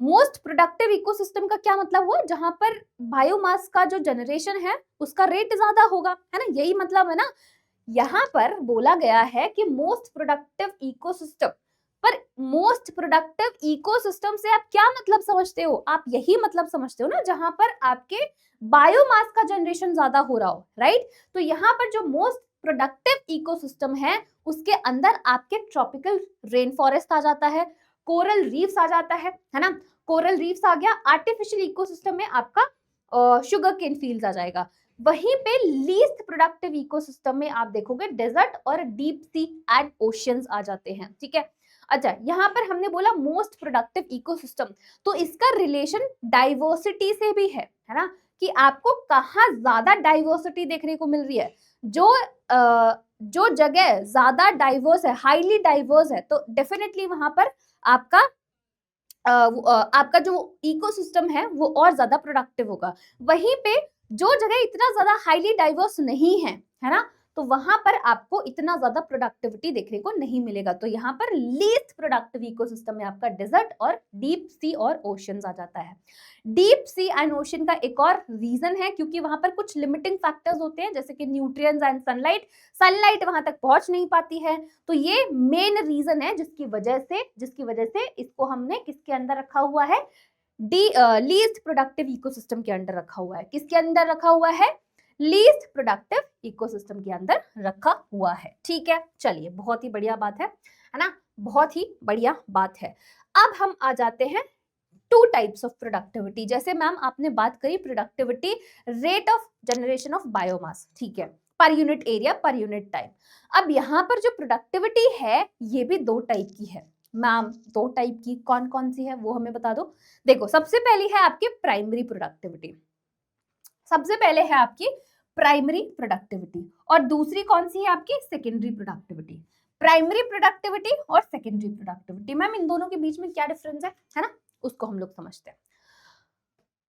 मोस्ट प्रोडक्टिव इकोसिस्टम का क्या मतलब हुआ? जहां पर बायोमास का जो जनरेशन है उसका रेट ज्यादा होगा, है ना, यही मतलब है ना। यहाँ पर बोला गया है कि मोस्ट प्रोडक्टिव इकोसिस्टम, पर मोस्ट प्रोडक्टिव इकोसिस्टम से आप क्या मतलब समझते हो? आप यही मतलब समझते हो ना जहां पर आपके बायोमास का जनरेशन ज्यादा हो रहा हो, राइट? तो यहाँ पर जो मोस्ट प्रोडक्टिव इकोसिस्टम है उसके अंदर आपके ट्रॉपिकल रेन फॉरेस्ट आ जाता है, कोरल रीफ्स आ जाता है ना? कोरल रीफ्स आ गया। आर्टिफिशियल इकोसिस्टम में आपका शुगर केन फील्ड्स आ जाएगा। वहीं पे लीस्ट प्रोडक्टिव इकोसिस्टम में आप देखोगे डेजर्ट और डीप सी एंड ओशियंस आ जाते हैं, ठीक है? अच्छा, यहाँ पर हमने बोला मोस्ट प्रोडक्टिव इकोसिस्टम, तो इसका रिलेशन डाइवर्सिटी से भी है ना? कि आपको कहाँ ज्यादा डाइवर्सिटी देखने को मिल रही है। जो जगह ज्यादा डाइवर्स है, हाईली डाइवर्स है, तो डेफिनेटली वहां पर आपका आपका जो इकोसिस्टम है वो और ज्यादा प्रोडक्टिव होगा। वहीं पे जो जगह इतना ज्यादा हाईली डाइवर्स नहीं है ना, तो वहां पर आपको इतना ज्यादा प्रोडक्टिविटी देखने को नहीं मिलेगा। तो यहाँ पर लीस्ट प्रोडक्टिव इकोसिस्टम में आपका डेजर्ट और डीप सी और ओशियंस आ जाता है। डीप सी एंड ओशन का एक और रीजन है क्योंकि वहां पर कुछ लिमिटिंग फैक्टर्स होते हैं जैसे कि न्यूट्रिएंट्स एंड सनलाइट वहां तक पहुंच नहीं पाती है। तो ये मेन रीजन है जिसकी वजह से इसको हमने किसके अंदर रखा हुआ है? लीस्ट प्रोडक्टिव इकोसिस्टम के अंदर रखा हुआ है। किसके अंदर रखा हुआ है? लीस्ट प्रोडक्टिव इकोसिस्टम के अंदर रखा हुआ है। ठीक है, चलिए, बहुत ही बढ़िया बात है ना? बहुत ही बढ़िया बात है। अब हम आ जाते हैं टू टाइप्स ऑफ प्रोडक्टिविटी। जैसे मैम आपने बात करी productivity rate of generation of biomass, ठीक है, per unit area per unit time. अब यहाँ पर जो प्रोडक्टिविटी है ये भी दो टाइप की है। मैम दो टाइप की कौन कौन सी है वो हमें बता दो। देखो, सबसे पहली है आपकी प्राइमरी प्रोडक्टिविटी, सबसे पहले है आपकी प्राइमरी प्रोडक्टिविटी, और दूसरी कौन सी है आपकी? Secondary productivity. प्राइमरी प्रोडक्टिविटी और सेकेंडरी प्रोडक्टिविटी, मैम इन दोनों के बीच में क्या डिफरेंस है ना, उसको हम लोग समझते हैं।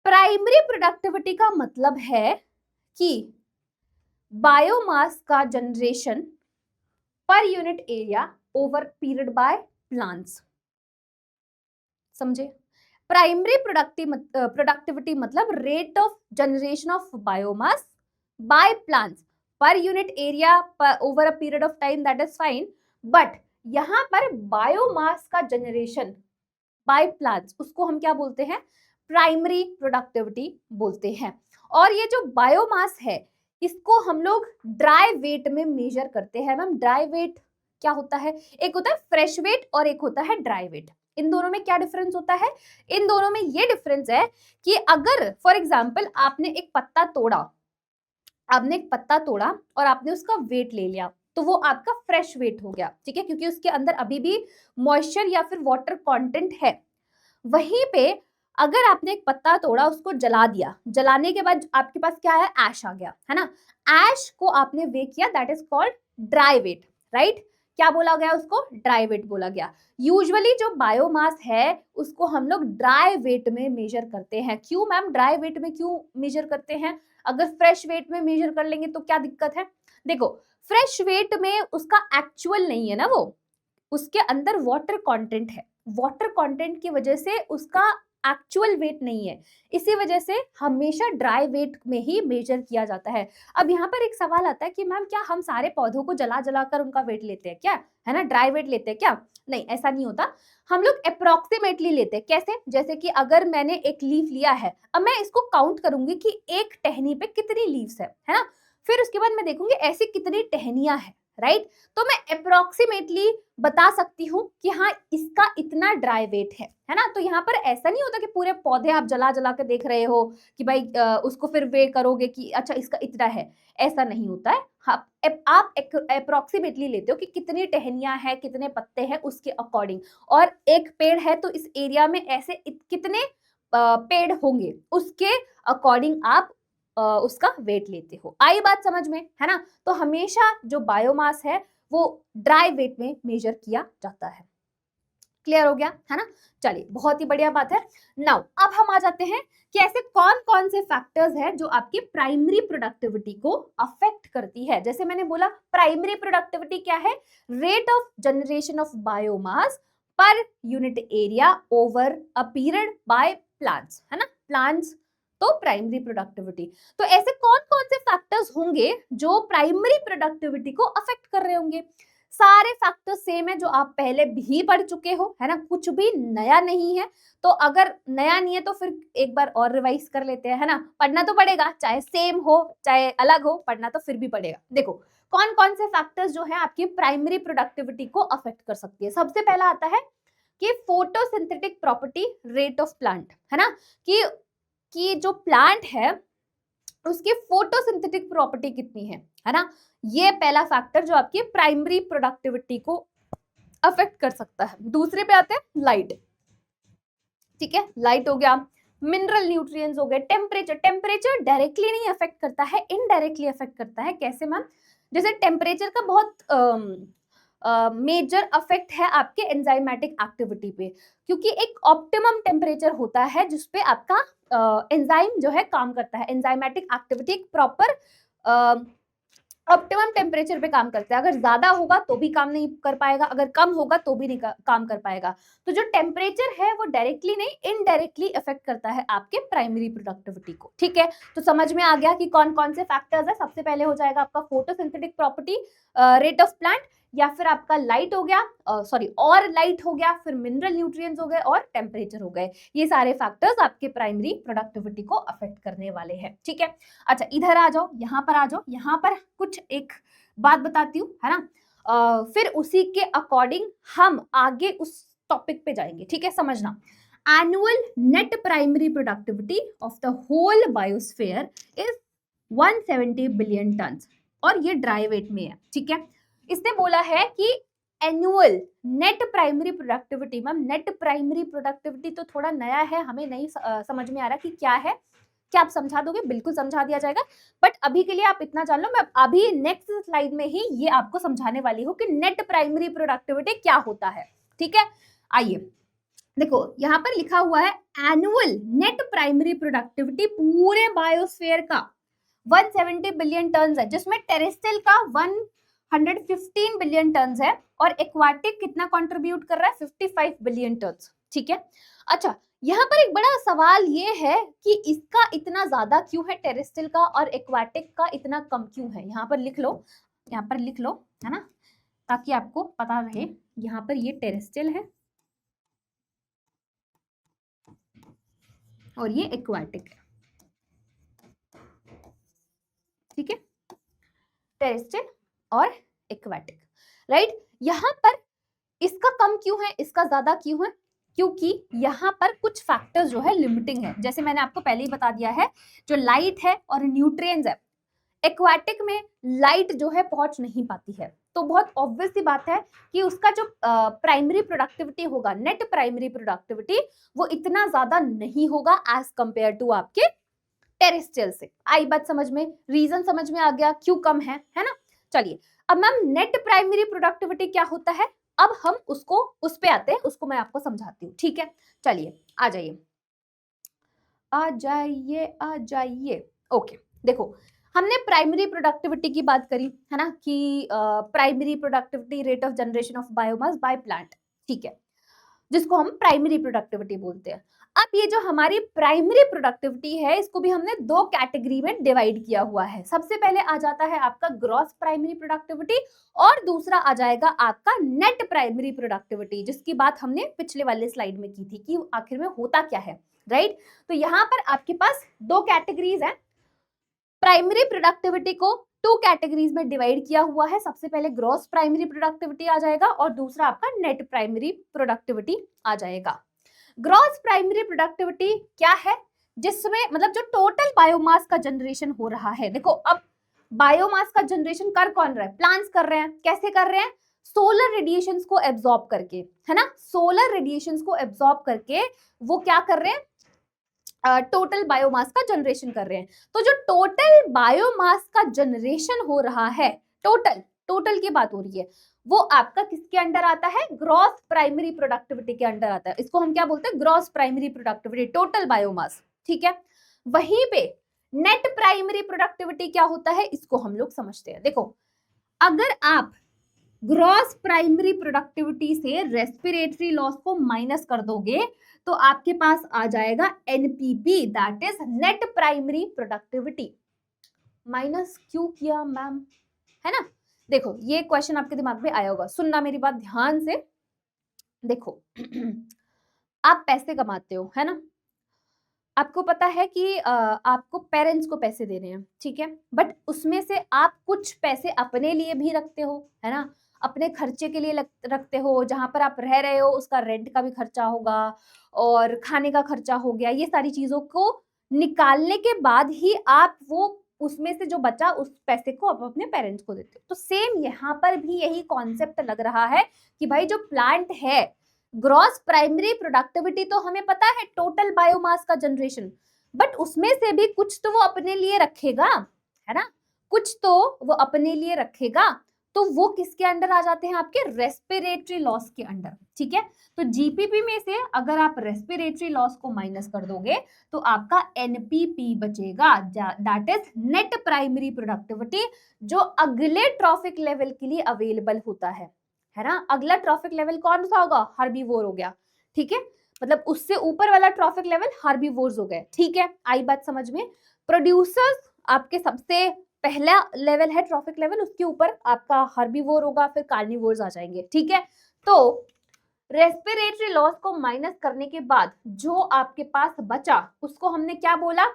प्राइमरी प्रोडक्टिविटी का मतलब है कि बायोमास का generation per unit area over period by plants. समझे? प्राइमरी प्रोडक्टिविटी मतलब rate of generation of biomass by plants per unit area over a period of time, that is fine. But यहां पर बायोमास का जनरेशन बाय प्लांट्स उसको हम क्या बोलते हैं? प्राइमरी प्रोडक्टिविटी बोलते हैं। और ये जो बायोमास है इसको हम लोग ड्राई वेट में मेजर करते हैं। मैम ड्राई वेट क्या होता है? एक होता है फ्रेश वेट और एक होता है ड्राई वेट। इन दोनों में क्या डिफरेंस होता है? इन दोनों में ये डिफरेंस है कि अगर फॉर एग्जाम्पल आपने एक पत्ता तोड़ा और आपने उसका वेट ले लिया तो वो आपका फ्रेश वेट हो गया, ठीक है, क्योंकि उसके अंदर अभी भी मॉइस्चर या फिर वाटर कंटेंट है। वहीं पे अगर आपने एक पत्ता तोड़ा, उसको जला दिया, जलाने के बाद आपके पास क्या है? ऐश आ गया, है ना? ऐश को आपने वे किया, that is called dry weight, right? क्या बोला गया उसको? ड्राई वेट बोला गया। यूजुअली जो बायोमास है उसको हम लोग ड्राई वेट में मेजर करते हैं। क्यों मैम ड्राई वेट में क्यों मेजर करते हैं? अगर फ्रेश वेट में मेजर कर लेंगे तो क्या दिक्कत है? देखो, फ्रेश वेट में उसका एक्चुअल नहीं है ना, वो उसके अंदर वाटर कंटेंट है, वाटर कंटेंट की वजह से उसका एक्चुअल वेट नहीं है, इसी वजह से हमेशा ड्राई वेट में ही मेजर किया जाता है। अब यहाँ पर एक सवाल आता है कि मैम क्या हम सारे पौधों को जला जला कर उनका वेट लेते हैं क्या? है ना, ड्राई वेट लेते हैं क्या? नहीं, ऐसा नहीं होता। हम लोग अप्रोक्सीमेटली लेते हैं। कैसे? जैसे कि अगर मैंने एक लीफ लिया है, अब मैं इसको काउंट करूंगी कि एक टहनी पे कितनी लीव्स है ना? फिर उसके बाद मैं देखूंगी ऐसी कितनी टहनियां है, राइट? तो मैं अप्रोक्सीमेटली बता सकती हूँ कि हाँ इसका इतना ड्राई वेट है ना? तो यहाँ पर ऐसा नहीं होता कि पूरे पौधे आप जला जला के देख रहे हो कि भाई उसको फिर वे करोगे कि अच्छा इसका इतना है, ऐसा नहीं होता है। आप अप्रोक्सीमेटली लेते हो कि कितनी टहनियां हैं, कितने पत्ते हैं, उसके अकॉर्डिंग। और एक पेड़ है तो इस एरिया में ऐसे कितने पेड़ होंगे उसके अकॉर्डिंग आप उसका वेट लेते हो। आई बात समझ में, है ना? तो हमेशा जो बायोमास है वो ड्राई वेट में मेजर किया जाता है। क्लियर हो गया, है ना? चलिए, बहुत ही बढ़िया बात है। नाउ अब हम आ जाते हैं कि ऐसे कौन कौन से फैक्टर्स हैं जो आपकी प्राइमरी प्रोडक्टिविटी को अफेक्ट करती है। जैसे मैंने बोला प्राइमरी प्रोडक्टिविटी क्या है? Rate of generation of biomass per unit area over a period by plants, है ना? प्लांट्स तो प्राइमरी प्रोडक्टिविटी। तो ऐसे कौन कौन कौन से फैक्टर्स होंगे जो प्राइमरी प्रोडक्टिविटी को अफेक्ट कर रहे होंगे? सारे फैक्टर्स सेम है जो आप पहले भी पढ़ चुके हो, है ना, कुछ भी नया नहीं है। तो अगर नया नहीं है तो फिर एक बार और रिवाइज कर लेते हैं, है ना, पढ़ना तो पड़ेगा, चाहे सेम हो चाहे अलग हो, पढ़ना तो फिर भी पड़ेगा। देखो कौन कौन से फैक्टर्स जो है आपकी प्राइमरी प्रोडक्टिविटी को अफेक्ट कर सकती है। सबसे पहला आता है कि photosynthetic property rate of plant, है ना, कि जो प्लांट है उसकी फोटोसिंथेटिक प्रॉपर्टी कितनी है ना, ये पहला फैक्टर जो आपकी प्राइमरी प्रोडक्टिविटी को अफेक्ट कर सकता है। दूसरे पे आते हैं लाइट, ठीक है, लाइट हो गया, मिनरल न्यूट्रिएंट्स हो गए, टेम्परेचर। टेम्परेचर डायरेक्टली नहीं अफेक्ट करता है, इनडायरेक्टली अफेक्ट करता है। कैसे मैम? जैसे टेम्परेचर का बहुत मेजर अफेक्ट है आपके एंजाइमेटिक एक्टिविटी पे, क्योंकि एक ऑप्टिमम टेम्परेचर होता है जिसपे आपका एंजाइम जो है काम करता है। एंजाइमेटिक एक्टिविटी एक प्रॉपर ऑप्टिमम टेम्परेचर पे काम करता है। अगर ज्यादा होगा तो भी काम नहीं कर पाएगा, अगर कम होगा तो भी नहीं काम कर पाएगा। तो जो टेम्परेचर है वो डायरेक्टली नहीं इनडायरेक्टली इफेक्ट करता है आपके प्राइमरी प्रोडक्टिविटी को, ठीक है। तो समझ में आ गया कि कौन कौन से फैक्टर्स है। सबसे पहले हो जाएगा आपका photosynthetic property rate of plant, या फिर आपका लाइट हो गया, और लाइट हो गया, फिर मिनरल न्यूट्रिएंट्स हो गए और टेम्परेचर हो गए। ये सारे फैक्टर्स आपके प्राइमरी प्रोडक्टिविटी को अफेक्ट करने वाले हैं, ठीक है। अच्छा इधर आ जाओ, यहाँ पर आ जाओ, यहाँ पर कुछ एक बात बताती हूँ, है ना, फिर उसी के अकॉर्डिंग हम आगे उस टॉपिक पे जाएंगे, ठीक है। समझना, annual net primary productivity of the whole biosphere is 170 billion ton, और ये ड्राई वेट में है, ठीक है। इसने बोला है कि annual net primary productivity, ma'am net primary productivity तो थोड़ा नया है, हमें नहीं समझ में आ रहा कि क्या है, क्या आप समझा दोगे? बिल्कुल समझा दिया जाएगा, बट अभी के लिए आप इतना जान लो, मैं अभी नेक्स्ट स्लाइड में ही ये आपको समझाने वाली हूँ कि नेट प्राइमरी प्रोडक्टिविटी क्या होता है, ठीक है। आइए देखो, यहाँ पर लिखा हुआ है एनुअल नेट प्राइमरी प्रोडक्टिविटी पूरे बायोस्फीयर का 170 बिलियन टन है, जिसमें टेरेस्ट्रियल का 115 बिलियन टन है और एक्वाटिक कितना कंट्रीब्यूट कर रहा है? 55 बिलियन टन, ठीक है। अच्छा यहाँ पर एक बड़ा सवाल ये है कि इसका इतना ज्यादा क्यों है टेरेस्ट्रियल का और एक्वाटिक का इतना कम क्यों है? यहाँ पर लिख लो, यहाँ पर लिख लो, है ना, ताकि आपको पता रहे। यहाँ पर ये टेरेस्ट्रियल है और ये एक्वाटिक है, ठीक है, टेरेस्ट्रियल और एक्वाटिक, राइट। यहाँ पर इसका कम क्यों है, इसका ज्यादा क्यों है? क्योंकि यहाँ पर कुछ फैक्टर्स जो है लिमिटिंग है, जैसे मैंने आपको पहले ही बता दिया है, जो लाइट है और न्यूट्रिएंट्स है, एक्वाटिक में लाइट जो है पहुंच नहीं पाती है, तो बहुत ऑब्वियस सी बात है कि उसका जो प्राइमरी प्रोडक्टिविटी होगा, नेट प्राइमरी प्रोडक्टिविटी, वो इतना ज्यादा नहीं होगा एज कंपेयर टू आपके टेरेस्ट्रियल से। आई बात समझ में? रीजन समझ में आ गया क्यों कम है ना। चलिए अब मैम नेट प्राइमरी प्रोडक्टिविटी क्या होता है, अब हम उसको उस पे आते हैं, उसको मैं आपको समझाती हूँ, ठीक है। चलिए आ जाइए आ जाइए आ जाइए। ओके देखो, हमने प्राइमरी प्रोडक्टिविटी की बात करी है ना, कि primary productivity rate of generation of biomass by plant, ठीक है, जिसको हम प्राइमरी प्रोडक्टिविटी बोलते हैं। अब ये जो हमारी प्राइमरी प्रोडक्टिविटी है, इसको भी हमने दो कैटेगरी में डिवाइड किया हुआ है। सबसे पहले आ जाता है आपका ग्रॉस प्राइमरी प्रोडक्टिविटी और दूसरा आ जाएगा आपका नेट प्राइमरी प्रोडक्टिविटी, जिसकी बात हमने पिछले वाले स्लाइड में की थी कि आखिर में होता क्या है, राइट। तो यहाँ पर आपके पास दो कैटेगरीज हैं। प्राइमरी प्रोडक्टिविटी को टू कैटेगरीज में डिवाइड किया हुआ है। सबसे पहले ग्रॉस प्राइमरी प्रोडक्टिविटी आ जाएगा और दूसरा आपका नेट प्राइमरी प्रोडक्टिविटी आ जाएगा। ग्रॉस प्राइमरी प्रोडक्टिविटी क्या है? जिसमें मतलब जो टोटल बायोमास का जनरेशन हो रहा है। देखो अब बायोमास का जनरेशन कर कौन रहा है? प्लांट्स कर रहे हैं। कैसे कर रहे हैं? सोलर रेडिएशंस को एब्जॉर्ब करके, है ना, सोलर रेडिएशंस को एब्जॉर्ब करके वो क्या कर रहे हैं? टोटल बायोमास का जनरेशन कर रहे हैं। तो जो टोटल बायोमास का जनरेशन हो रहा है, टोटल की बात हो रही है, वो आपका किसके अंडर आता है? ग्रॉस प्राइमरी प्रोडक्टिविटी के अंडर आता है। इसको हम क्या बोलते हैं? Gross primary productivity, total biomass, ठीक है। वहीं पे नेट प्राइमरी प्रोडक्टिविटी क्या होता है, इसको हम लोग समझते हैं। देखो अगर आप ग्रॉस प्राइमरी प्रोडक्टिविटी से रेस्पिरेटरी लॉस को माइनस कर दोगे तो आपके पास आ जाएगा NPP, that is net primary productivity. Minus क्यों किया मैम, है ना। देखो ये क्वेश्चन आपके दिमाग में आया होगा, सुनना मेरी बात ध्यान से। देखो आप पैसे कमाते हो, है ना, आपको पता है कि आपको पेरेंट्स को पैसे देने हैं, ठीक है, बट उसमें से आप कुछ पैसे अपने लिए भी रखते हो, है ना, अपने खर्चे के लिए रखते हो, जहां पर आप रह रहे हो उसका रेंट का भी खर्चा होगा और खाने का खर्चा हो गया, ये सारी चीजों को निकालने के बाद ही आप वो उसमें से जो बचा उस पैसे को आप अपने पेरेंट्स को देते हो। तो सेम यहाँ पर भी यही कॉन्सेप्ट लग रहा है कि भाई जो प्लांट है, ग्रॉस प्राइमरी प्रोडक्टिविटी तो हमें पता है टोटल बायोमास का जनरेशन, बट उसमें से भी कुछ तो वो अपने लिए रखेगा, है ना, कुछ तो वो अपने लिए रखेगा। तो वो किसके अंडर आ जाते हैं, आपके रेस्पिरेटरी लॉस के अंडर, ठीक है। तो जीपीपी में से अगर आप रेस्पिरेटरी लॉस को माइनस कर दोगे तो आपका एनपीपी बचेगा, that is net primary productivity, जो अगले ट्रॉफिक लेवल के लिए अवेलेबल होता है ना। अगला ट्रॉफिक लेवल कौन सा होगा, हर्बीवोर हो गया, ठीक है, मतलब उससे ऊपर वाला ट्रॉफिक लेवल हर्बीवोर्स हो गए, ठीक है, आई बात समझ में। प्रोड्यूसर्स आपके सबसे पहला लेवल है ट्रॉफिक लेवल, उसके ऊपर आपका हर्बीवोर होगा, फिर कार्निवोर्स आ जाएंगे, ठीक है। तो रेस्पिरेटरी लॉस को माइनस करने के बाद जो आपके पास बचा उसको हमने क्या बोला,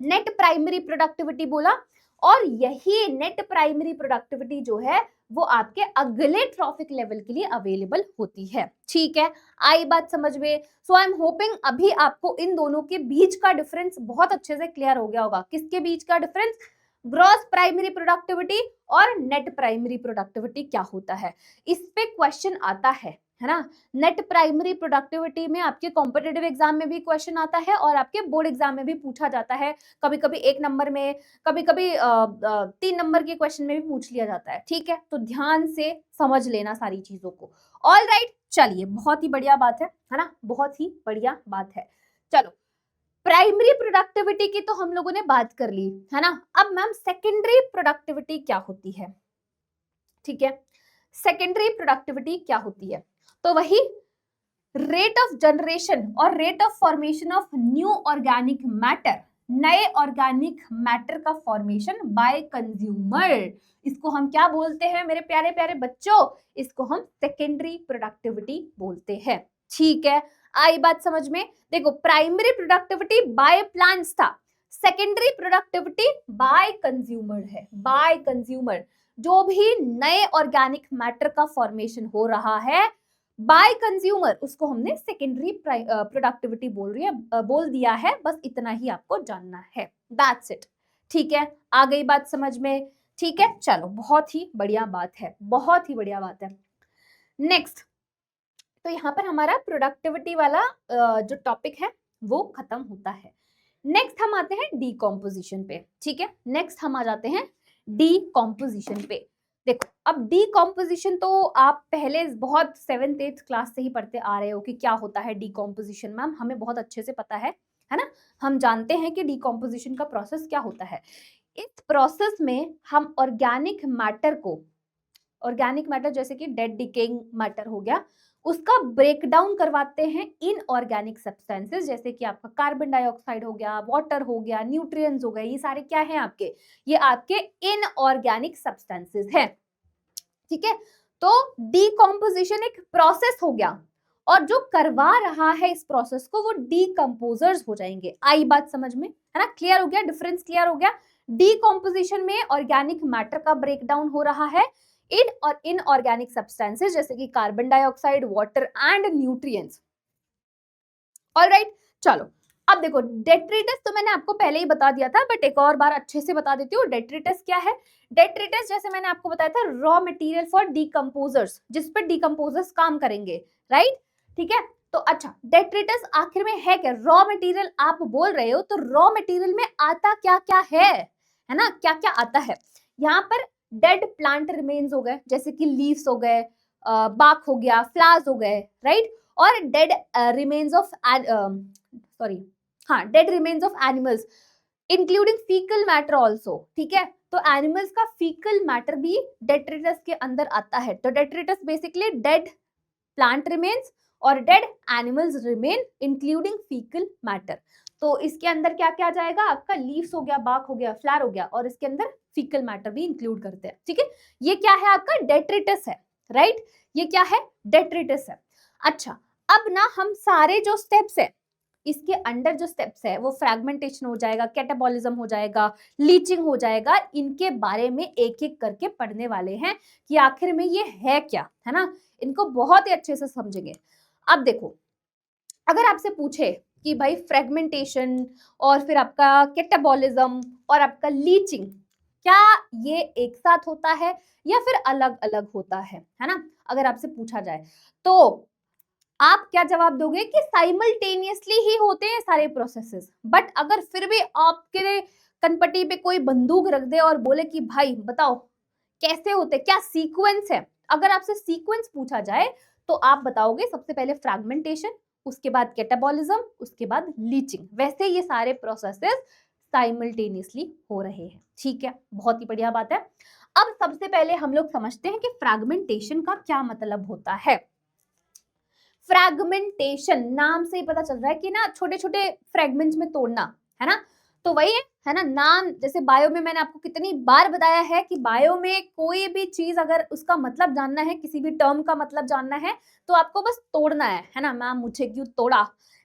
नेट प्राइमरी प्रोडक्टिविटी बोला। और यही नेट प्राइमरी प्रोडक्टिविटी जो है वो आपके अगले ट्रॉफिक लेवल के लिए अवेलेबल होती है, ठीक है, आई बात समझ में। सो आई एम होपिंग अभी आपको इन दोनों के बीच का डिफरेंस बहुत अच्छे से क्लियर हो गया होगा। किसके बीच का डिफरेंस, ग्रॉस प्राइमरी प्रोडक्टिविटी और नेट प्राइमरी प्रोडक्टिविटी क्या होता है, इस पे क्वेश्चन आता है ना। नेट प्राइमरी प्रोडक्टिविटी में आपके कॉम्पिटिटिव एग्जाम में भी क्वेश्चन आता है और आपके बोर्ड एग्जाम में भी पूछा जाता है, कभी कभी 1 नंबर में, कभी कभी 3 नंबर के क्वेश्चन में भी पूछ लिया जाता है, ठीक है। तो ध्यान से समझ लेना सारी चीजों को। ऑल राइट, चलिए बहुत ही बढ़िया बात है ना, बहुत ही बढ़िया बात है। चलो प्राइमरी प्रोडक्टिविटी की तो हम लोगों ने बात कर ली, है ना। अब मैम सेकेंडरी प्रोडक्टिविटी क्या होती है, ठीक है, सेकेंडरी प्रोडक्टिविटी क्या होती है, तो वही रेट ऑफ जनरेशन और rate of formation of new organic matter, नए ऑर्गेनिक मैटर का फॉर्मेशन बाय कंज्यूमर, इसको हम क्या बोलते हैं मेरे प्यारे प्यारे बच्चों, इसको हम सेकेंडरी प्रोडक्टिविटी बोलते हैं, ठीक है, आई बात समझ में। देखो प्राइमरी प्रोडक्टिविटी बाय प्लांट्स था, सेकेंडरी प्रोडक्टिविटी बाय कंज्यूमर है, बाय कंज्यूमर, जो भी नए ऑर्गेनिक मैटर का फॉर्मेशन हो रहा है बाय कंज्यूमर उसको हमने सेकेंडरी प्रोडक्टिविटी बोल दिया है, बस इतना ही आपको जानना है, दैट्स इट, ठीक है, आ गई बात समझ में, ठीक है। चलो बहुत ही बढ़िया बात है, बहुत ही बढ़िया बात है। नेक्स्ट, तो यहाँ पर हमारा प्रोडक्टिविटी वाला जो टॉपिक है वो खत्म होता है। नेक्स्ट हम आते हैं डीकॉम्पोजिशन पे, ठीक है, नेक्स्ट हम आ जाते हैं डीकॉम्पोजिशन पे। देखो अब डीकॉम्पोजिशन तो आप पहले बहुत 7th 8th क्लास से ही पढ़ते आ रहे हो कि क्या होता है डीकॉम्पोजिशन, मैम हमें बहुत अच्छे से पता है ना, हम जानते हैं कि डीकॉम्पोजिशन का प्रोसेस क्या होता है। इस प्रोसेस में हम ऑर्गेनिक मैटर को, ऑर्गेनिक मैटर जैसे कि डेड डिकेइंग मैटर हो गया, उसका ब्रेक डाउन करवाते हैं इन ऑर्गेनिक सब्सटेंसेस, जैसे कि आपका कार्बन डाइऑक्साइड हो गया, वाटर हो गया, न्यूट्रिएंट्स हो गए, ये सारे क्या हैं आपके, ये आपके इन ऑर्गेनिक सब्सटेंसेस हैं, ठीक है। तो डीकॉम्पोजिशन एक प्रोसेस हो गया और जो करवा रहा है इस प्रोसेस को वो डीकंपोजर्स हो जाएंगे, आई बात समझ में, है ना, क्लियर हो गया, डिफरेंस क्लियर हो गया। डीकॉम्पोजिशन में ऑर्गेनिक मैटर का ब्रेकडाउन हो रहा है इन और इनऑर्गेनिक सब्सटेंसेस जैसे कि carbon dioxide, water and nutrients. Alright, चलो अब देखो डेट्रिटस तो मैंने आपको पहले ही बता दिया था, बट एक और बार अच्छे से बता देती हूँ। डेट्रिटस क्या है, डेट्रिटस जैसे मैंने आपको बताया था रॉ मटेरियल फॉर डीकंपोजर्स, जिस पर डीकंपोजर्स काम करेंगे, राइट, ठीक है। तो अच्छा डेट्रिटस आखिर में है क्या, रॉ मटेरियल आप बोल रहे हो, तो रॉ मटेरियल में आता क्या क्या है ना, क्या क्या आता है। यहाँ पर डेड प्लांट रिमेन्स हो गए, जैसे कि लीव्स हो गए, बाक हो गया, फ्लावर्स हो गए, राइट, और dead remains of dead remains of animals including faecal matter also, ठीक है। तो एनिमल्स का फीकल मैटर भी डेट्रिटस के अंदर आता है। तो detritus basically dead plant remains और dead animals remain including faecal matter. तो इसके अंदर क्या क्या जाएगा, आपका लीव्स हो गया, बाक हो गया, फ्लावर हो गया, और इसके अंदर फीकल मैटर भी इंक्लूड करते हैं, ठीक है। ये क्या है, आपका डेट्रिटस है, राइट, ये क्या है, डेट्रिटस है। अच्छा, अब ना हम सारे जो स्टेप्स है, इसके अंडर जो स्टेप्स है वो फ्रैगमेंटेशन हो जाएगा, कैटाबॉलिज्म हो जाएगा, लीचिंग हो जाएगा, इनके बारे में एक एक करके पढ़ने वाले हैं कि आखिर में ये है क्या, है ना। इनको बहुत ही अच्छे से समझेंगे। अब देखो, अगर आपसे पूछे कि भाई फ्रेगमेंटेशन और फिर आपका कैटाबॉलिज्म और आपका लीचिंग, क्या ये एक साथ होता है या फिर अलग अलग होता है ना, अगर आपसे पूछा जाए तो आप क्या जवाब दोगे कि साइमल्टेनियसली ही होते हैं सारे प्रोसेसेस। बट अगर फिर भी आपके कनपट्टी पे कोई बंदूक रख दे और बोले कि भाई बताओ कैसे होते, क्या सीक्वेंस है, अगर आपसे सीक्वेंस पूछा जाए तो आप बताओगे सबसे पहले फ्रैगमेंटेशन, उसके बाद कैटाबॉलिज्म, उसके बाद लीचिंग। वैसे ये सारे प्रोसेसेस साइमल्टेनियसली हो रहे हैं, ठीक है, बहुत ही बढ़िया बात है। अब सबसे पहले हम लोग समझते हैं कि फ्रैगमेंटेशन का क्या मतलब होता है। फ्रैगमेंटेशन नाम से ही पता चल रहा है कि ना छोटे छोटे फ्रैगमेंट्स में तोड़ना, है ना, तो वही है ना नाम। जैसे बायो में मैंने आपको कितनी बार बताया है कि बायो में कोई भी चीज अगर उसका मतलब जानना है, किसी भी टर्म का मतलब जानना है, तो आपको बस तोड़ना है ना। मैम मुझे क्यों तोड़ा,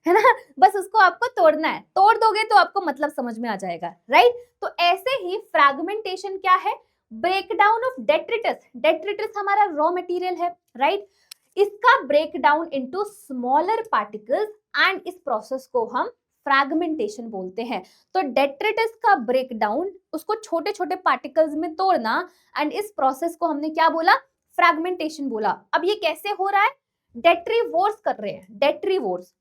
है ना, बस उसको आपको तोड़ना है, तोड़ दोगे तो आपको मतलब समझ में आ जाएगा, राइट। तो ऐसे ही फ्रैगमेंटेशन क्या है, ब्रेकडाउन ऑफ डेट्रिटस। डेट्रिटस हमारा रॉ मटेरियल है, राइट, इसका breakdown into smaller particles, and इस प्रोसेस को हम फ्रैगमेंटेशन बोलते हैं। तो डेट्रिटस का ब्रेकडाउन, उसको छोटे छोटे पार्टिकल्स में तोड़ना, एंड इस प्रोसेस को हमने क्या बोला, फ्रैगमेंटेशन बोला। अब ये कैसे हो रहा है, डेट्रीवोर्स कर रहे हैं, डेट्रीवोर्स।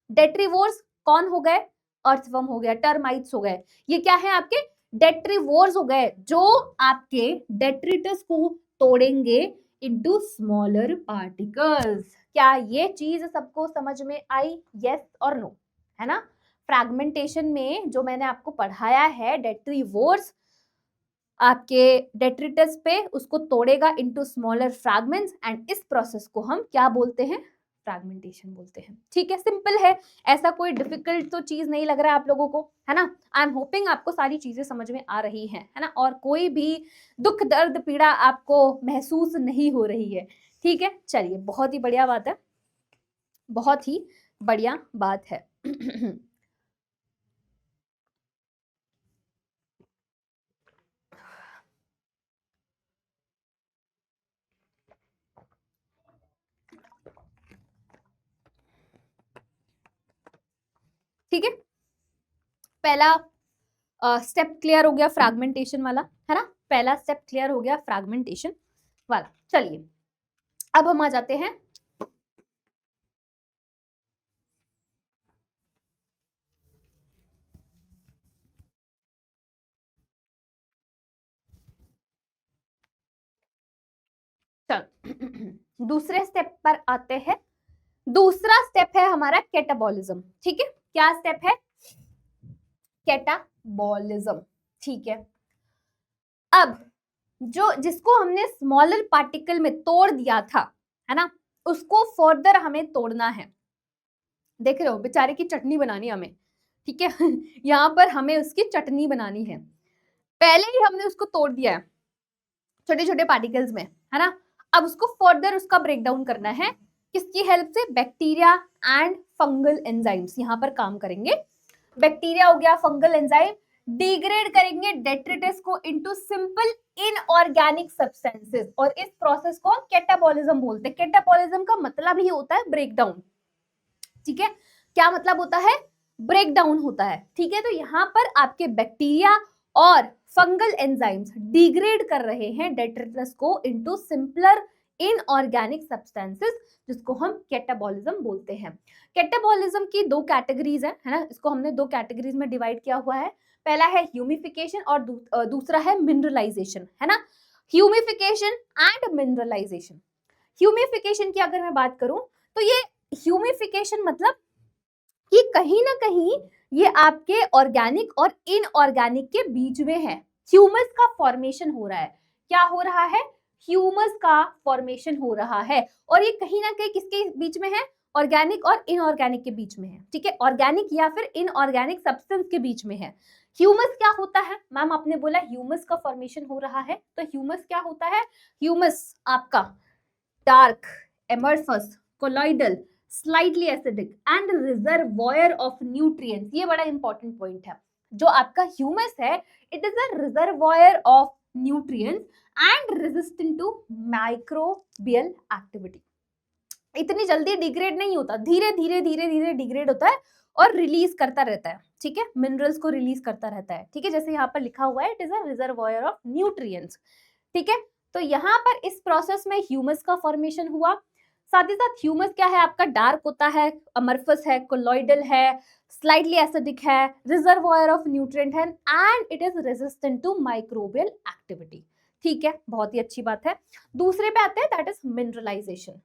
डेट्रीवोर्स कौन हो गए, अर्थवर्म हो गया, टर्माइट्स हो गए, ये क्या है आपके डेट्रीवोर्स हो गए, जो आपके डेट्रिटस को तोड़ेंगे इनटू स्मॉलर पार्टिकल्स। क्या ये चीज सबको समझ में आई, यस और नो, है ना। फ्रैगमेंटेशन में जो मैंने आपको पढ़ाया है, डेट्रीवोर्स आपके डेट्रिटस पे उसको तोड़ेगा इनटू स्मॉलर फ्रैगमेंट्स, एंड इस प्रोसेस को हम क्या बोलते हैं, फ्रैगमेंटेशन बोलते हैं, ठीक है, सिंपल है, ऐसा कोई डिफिकल्ट तो चीज नहीं लग रहा है आप लोगों को, है ना। आई एम होपिंग आपको सारी चीजें समझ में आ रही हैं, है ना, और कोई भी दुख दर्द पीड़ा आपको महसूस नहीं हो रही है, ठीक है। चलिए, बहुत ही बढ़िया बात है, बहुत ही बढ़िया बात है। ठीक है, पहला स्टेप क्लियर हो गया फ्रैगमेंटेशन वाला, है ना, पहला स्टेप क्लियर हो गया फ्रैगमेंटेशन वाला। चलिए, अब हम आ जाते हैं दूसरे स्टेप पर आते हैं। दूसरा स्टेप है हमारा कैटाबॉलिज्म, ठीक है, क्या स्टेप है, कैटाबॉलिज्म, ठीक है। अब जो जिसको हमने स्मॉलर पार्टिकल में तोड़ दिया था, है ना, उसको फर्दर हमें तोड़ना है। देख रहे हो, बेचारे की चटनी बनानी हमें, ठीक है। यहाँ पर हमें उसकी चटनी बनानी है। पहले ही हमने उसको तोड़ दिया है छोटे छोटे पार्टिकल्स में, है ना। अब उसको फर्दर उसका ब्रेकडाउन करना है, किसकी हेल्प से, बैक्टीरिया एंड फंगल एंजाइम्स यहाँ पर काम करेंगे। बैक्टीरिया हो गया, फंगल एंजाइम डिग्रेड करेंगे डेट्रिटस को इनटू सिंपल इनऑर्गेनिक सब्सटेंसेस, और इस प्रोसेस को हम कैटाबॉलिज्म बोलते हैं। कैटाबॉलिज्म का मतलब ही होता है ब्रेकडाउन, ठीक है, क्या मतलब होता है, ब्रेकडाउन होता है, ठीक है। तो यहाँ पर आपके बैक्टीरिया और फंगल एंजाइम्स डिग्रेड कर रहे हैं डेट्रिटस को इनटू सिंपलर इनऑर्गेनिक सब्सटेंसेस, जिसको हम कैटाबॉलिज्म बोलते हैं। कैटाबॉलिज्म की दो कैटेगरीज है ना, इसको हमने दो कैटेगरीज में डिवाइड किया हुआ है। पहला है ह्यूमिफिकेशन और दूसरा है मिनरलाइजेशन, है ना। Humification and mineralisation. ह्यूमिफिकेशन की अगर मैं बात करूं तो ये ह्यूमिफिकेशन मतलब कि कहीं ना कहीं ये आपके ऑर्गेनिक और इनऑर्गेनिक के बीच में है, ह्यूमस का फॉर्मेशन हो रहा है। क्या हो रहा है, ह्यूमस का फॉर्मेशन हो रहा है, और ये कहीं ना कहीं किसके बीच में है, ऑर्गेनिक और इनऑर्गेनिक के बीच में है, ठीक है, ऑर्गेनिक या फिर इनऑर्गेनिक सब्सटेंस के बीच में है। ह्यूमस क्या होता है? मैम आपने बोला ह्यूमस का फॉर्मेशन हो रहा है, तो ह्यूमस क्या होता है? ह्यूमस आपका dark, amorphous, colloidal, slightly acidic and reservoir of nutrients. ये बड़ा इंपॉर्टेंट पॉइंट है। जो आपका ह्यूमस है, it is a reservoir of nutrients and resistant to microbial activity. इतनी जल्दी डिग्रेड नहीं होता, धीरे धीरे धीरे धीरे डिग्रेड होता है और रिलीज करता रहता है, ठीक है, मिनरल्स को रिलीज करता रहता है, ठीक है, जैसे यहाँ पर लिखा हुआ है it is a reservoir of nutrients, ठीक है। तो यहाँ पर इस प्रोसेस में ह्यूमस का फॉर्मेशन हुआ। साथ ही साथ ह्यूमस क्या है आपका? डार्क होता है, अमरफस है, कोलॉइडल है, स्लाइटली एसिडिक है, रिजर्वॉयर ऑफ न्यूट्रिएंट है and it is resistant to microbial activity, ठीक है, बहुत ही अच्छी बात है। दूसरे पे आते हैं, that is mineralization,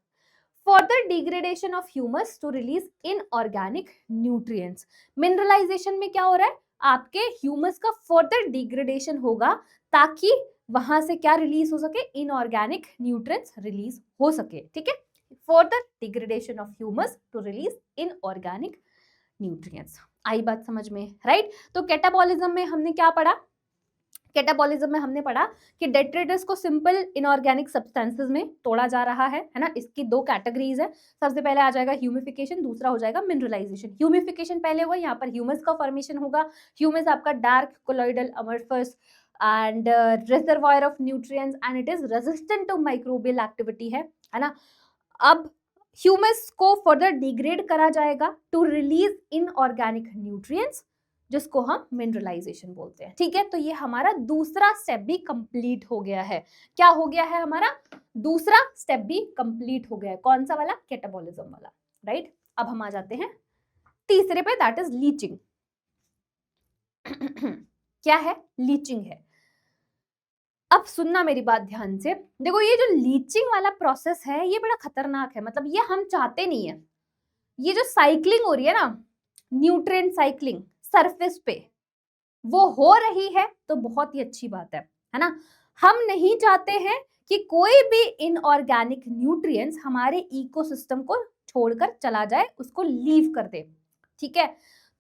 further degradation of humus to release inorganic nutrients। Mineralization में क्या हो रहा है? आपके ह्यूमस का फर्दर डिग्रेडेशन होगा ताकि वहां से क्या रिलीज हो सके? इनऑर्गेनिक न्यूट्रिएंट्स रिलीज हो सके, ठीक है, further degradation of humus to release inorganic nutrients. आई बात समझ में, राइट? तो कैटाबॉलिज्म में हमने क्या पढ़ा? कैटाबॉलिज्म में हमने पढ़ा कि डेट्रिटस को सिंपल इनऑर्गेनिक सब्सटेंसेस में तोड़ा जा रहा है ना। इसकी दो कैटेगरीज है, सबसे पहले आ जाएगा ह्यूमिफिकेशन, दूसरा हो जाएगा मिनरलाइजेशन। ह्यूमिफिकेशन पहले हुआ, यहाँ पर ह्यूमस का फॉर्मेशन होगा। ह्यूमस आपका dark, colloidal, amorphous and reservoir of nutrients and it is resistant to microbial activity है ना। अब ह्यूमस को फर्दर डिग्रेड करा जाएगा टू रिलीज इनऑर्गेनिक न्यूट्रिएंट्स, जिसको हम मिनरलाइजेशन बोलते हैं, ठीक है। तो ये हमारा दूसरा स्टेप भी कंप्लीट हो गया है। क्या हो गया है? हमारा दूसरा स्टेप भी कंप्लीट हो गया है। कौन सा वाला? कैटाबॉलिज्म वाला, राइट। अब हम आ जाते हैं तीसरे पे, दैट इज लीचिंग। क्या है? लीचिंग है। अब सुनना मेरी बात ध्यान से, देखो ये जो लीचिंग वाला प्रोसेस है ये बड़ा खतरनाक है, मतलब ये हम चाहते नहीं है। ये जो साइक्लिंग हो रही है ना, न्यूट्रिएंट साइक्लिंग सरफेस पे, वो हो रही है तो बहुत ही अच्छी बात है ना। हम नहीं चाहते हैं कि कोई भी इनऑर्गेनिक न्यूट्रिएंट्स हमारे इकोसिस्टम को छोड़कर चला जाए, उसको लीव कर दे, ठीक है।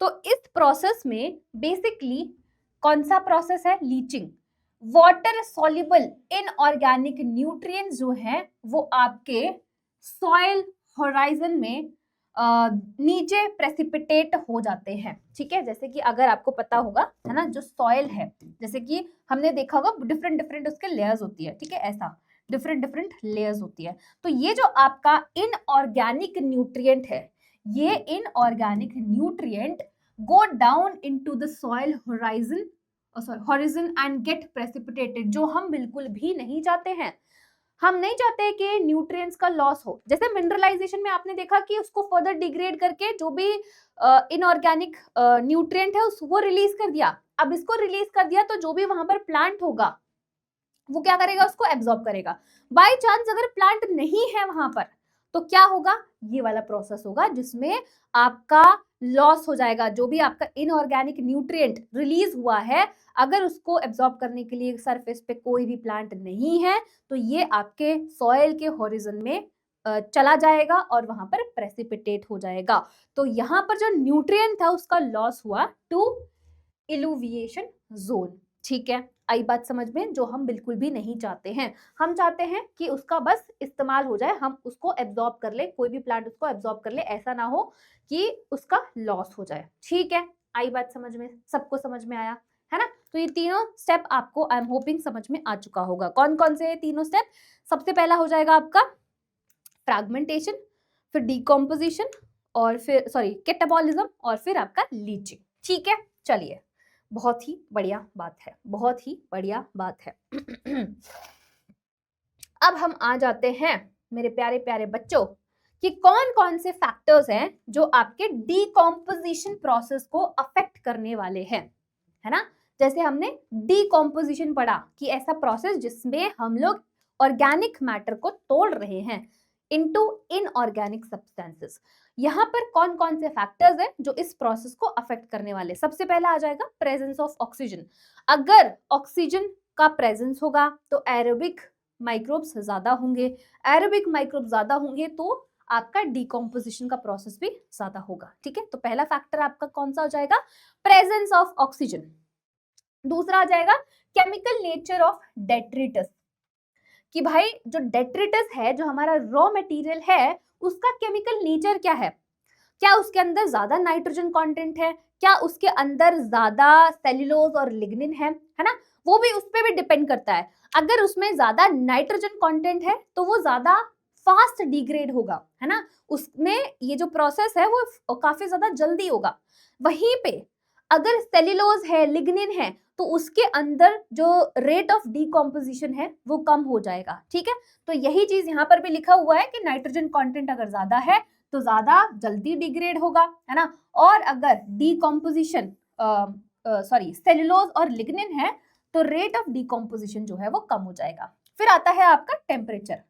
तो इस प्रोसेस में बेसिकली कौन सा प्रोसेस है? Leaching. Water soluble inorganic nutrients जो हैं वो आपके सॉइल होराइजन में नीचे प्रेसिपिटेट हो जाते हैं, ठीक है। जैसे कि अगर आपको पता होगा है ना, जो सॉइल है, जैसे कि हमने देखा होगा डिफरेंट डिफरेंट उसके लेयर्स होती है, ठीक है, ऐसा डिफरेंट डिफरेंट लेयर्स होती है। तो ये जो आपका इनऑर्गेनिक न्यूट्रिएंट है, ये inorganic nutrient go down into the soil horizon and get precipitated, जो हम बिल्कुल भी नहीं चाहते हैं। हम नहीं चाहते कि न्यूट्रिएंट्स का लॉस हो। जैसे मिनरलाइजेशन में आपने देखा कि उसको फर्दर डिग्रेड करके जो भी इनऑर्गेनिक न्यूट्रिएंट है वो रिलीज कर दिया। अब इसको रिलीज कर दिया तो जो भी वहां पर प्लांट होगा वो क्या करेगा? उसको एब्जॉर्ब करेगा। बाय चांस अगर प्लांट नहीं है वहां पर तो क्या होगा? ये वाला प्रोसेस होगा जिसमें आपका लॉस हो जाएगा। जो भी आपका इनऑर्गेनिक न्यूट्रिएंट रिलीज हुआ है, अगर उसको एब्जॉर्ब करने के लिए सरफेस पे कोई भी प्लांट नहीं है तो ये आपके सॉइल के होरिजन में चला जाएगा और वहां पर प्रेसिपिटेट हो जाएगा। तो यहाँ पर जो न्यूट्रिएंट था उसका लॉस हुआ टू इलुविएशन जोन, ठीक है। आई बात समझ में? जो हम बिल्कुल भी नहीं चाहते हैं। हम चाहते हैं कि उसका बस इस्तेमाल हो जाए, हम उसको एब्जॉर्ब कर ले, कोई भी प्लांट उसको एब्जॉर्ब कर ले, ऐसा ना हो कि उसका लॉस हो जाए, ठीक है। आई बात समझ में? सबको समझ में आया है ना? तो ये तीनों स्टेप आपको आई एम होपिंग समझ में आ चुका होगा। कौन कौन से तीनों स्टेप? सबसे पहला हो जाएगा आपका फ्रैगमेंटेशन, फिर डिकम्पोजिशन, और फिर कैटाबॉलिज्म, और फिर आपका लीचिंग, ठीक है। चलिए, बहुत ही बढ़िया बात है, बहुत ही बढ़िया बात है। अब हम आ जाते हैं मेरे प्यारे प्यारे बच्चों कि कौन कौन से फैक्टर्स हैं जो आपके डिकम्पोजिशन प्रोसेस को अफेक्ट करने वाले हैं, है ना। जैसे हमने डिकम्पोजिशन पढ़ा कि ऐसा प्रोसेस जिसमें हम लोग ऑर्गेनिक मैटर को तोड़ रहे हैं इनटू इनऑर्गेनिक सब्सटेंसेस। यहाँ पर कौन कौन से फैक्टर्स हैं जो इस प्रोसेस को अफेक्ट करने वाले? सबसे पहला आ जाएगा प्रेजेंस ऑफ ऑक्सीजन। अगर ऑक्सीजन का प्रेजेंस होगा तो एरोबिक माइक्रोब्स ज्यादा होंगे। एरोबिक माइक्रोब्स ज्यादा होंगे तो आपका डिकम्पोजिशन का प्रोसेस भी ज्यादा होगा। ठीक है, तो पहला फैक्टर आपका कौन सा हो जाएगा, प्रेजेंस ऑफ ऑक्सीजन। दूसरा आ जाएगा केमिकल नेचर ऑफ डेट्रिटस, कि भाई जो डेट्रिटस है, जो हमारा रॉ मटेरियल है, उसका केमिकल नेचर क्या है, क्या उसके अंदर ज्यादा नाइट्रोजन कंटेंट है, क्या उसके अंदर ज्यादा सेल्यूलोज और लिग्निन है ना, वो भी उस पर भी डिपेंड करता है। अगर उसमें ज्यादा नाइट्रोजन कंटेंट है तो वो ज्यादा फास्ट डिग्रेड होगा, है ना, उसमें ये जो प्रोसेस है वो काफी ज्यादा जल्दी होगा। वहीं पे अगर सेल्यूलोज है, लिग्निन है, तो उसके अंदर जो रेट ऑफ डिकम्पोजिशन है वो कम हो जाएगा। ठीक है, तो यही चीज यहाँ पर भी लिखा हुआ है कि नाइट्रोजन कंटेंट अगर ज्यादा है तो ज्यादा जल्दी डिग्रेड होगा, है ना, और अगर डिकम्पोजिशन सेल्यूलोज और लिग्निन है तो रेट ऑफ डिकम्पोजिशन जो है वो कम हो जाएगा। फिर आता है आपका टेम्परेचर।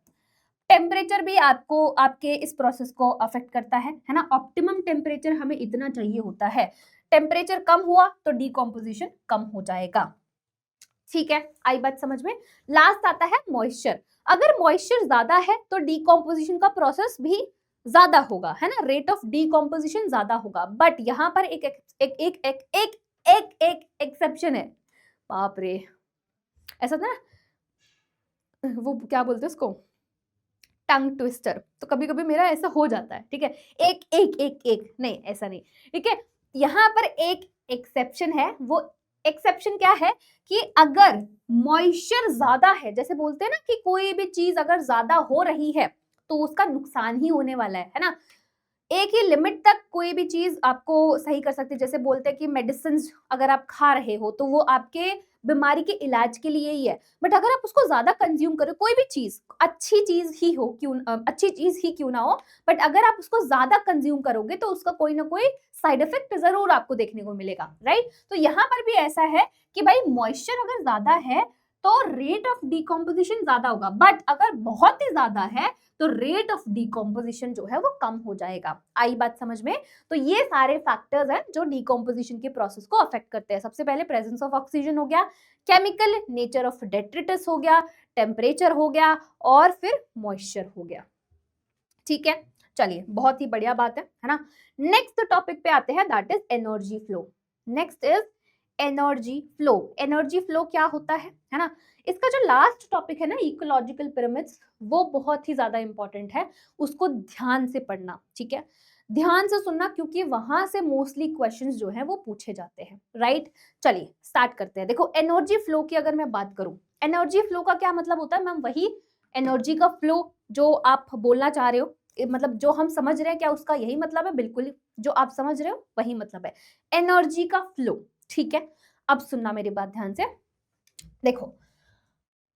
टेम्परेचर भी आपको आपके इस प्रोसेस को अफेक्ट करता है ना, ऑप्टिमम टेम्परेचर हमें इतना चाहिए होता है, टेम्परेचर कम हुआ तो डिकम्पोजिशन कम हो जाएगा। ठीक है, आई बात समझ में। लास्ट आता है मॉइस्चर। अगर मॉइस्चर ज्यादा है तो डिकम्पोजिशन का प्रोसेस भी ज्यादा होगा, है ना, रेट ऑफ डिकम्पोजिशन ज्यादा होगा। बट यहाँ पर एक एक एक एक एक एक एक एक्सेप्शन है। बाप रे, ऐसा था ना, वो क्या बोलते हैं उसको, टंग ट्विस्टर, तो कभी कभी मेरा ऐसा हो जाता है। ठीक है, एक एक एक एक नहीं, ऐसा नहीं। ठीक है, यहाँ पर एक एक्सेप्शन है। वो एक्सेप्शन क्या है कि अगर मॉइस्चर ज्यादा है, जैसे बोलते हैं ना कि कोई भी चीज अगर ज्यादा हो रही है तो उसका नुकसान ही होने वाला है ना, एक ही लिमिट तक कोई भी चीज आपको सही कर सकती है। जैसे बोलते हैं कि मेडिसिन अगर आप खा रहे हो तो वो आपके बीमारी के इलाज के लिए ही है, बट अगर आप उसको ज्यादा कंज्यूम करो, कोई भी चीज अच्छी चीज ही हो क्यों, अच्छी चीज ही क्यों ना हो, बट अगर आप उसको ज्यादा कंज्यूम करोगे तो उसका कोई ना कोई साइड इफेक्ट जरूर आपको देखने को मिलेगा, राइट। तो यहाँ पर भी ऐसा है कि भाई मॉइस्चर अगर ज्यादा है तो रेट ऑफ डिकम्पोजिशन ज्यादा होगा, बट अगर बहुत ही ज्यादा है तो रेट ऑफ डिकम्पोजिशन जो है वो कम हो जाएगा। आई बात समझ में। तो ये सारे फैक्टर्स हैं जो डिकम्पोजिशन के प्रोसेस को अफेक्ट करते हैं। सबसे पहले प्रेजेंस ऑफ ऑक्सीजन हो गया, केमिकल नेचर ऑफ डेट्रिटस हो गया, टेम्परेचर हो गया, और फिर मॉइस्चर हो गया। ठीक है, चलिए, बहुत ही बढ़िया बात है ना। नेक्स्ट टॉपिक पे आते हैं, that is energy flow. Next is energy flow. Energy flow क्या होता है ना। इसका जो लास्ट टॉपिक है ना, इकोलॉजिकल पिरामिड्स, वो बहुत ही ज्यादा इंपॉर्टेंट है, उसको ध्यान से पढ़ना। ठीक है, ध्यान से सुनना, क्योंकि वहां से मोस्टली क्वेश्चंस जो है वो पूछे जाते हैं, राइट। चलिए स्टार्ट करते हैं। देखो, एनर्जी फ्लो की अगर मैं बात करूं, एनर्जी फ्लो का क्या मतलब होता है मैम, वही एनर्जी का फ्लो जो आप बोलना चाह रहे हो, मतलब जो हम समझ रहे हैं, क्या उसका यही मतलब है, बिल्कुल जो आप समझ रहे हो वही मतलब है, एनर्जी का फ्लो। ठीक है, अब सुनना मेरी बात ध्यान से। देखो,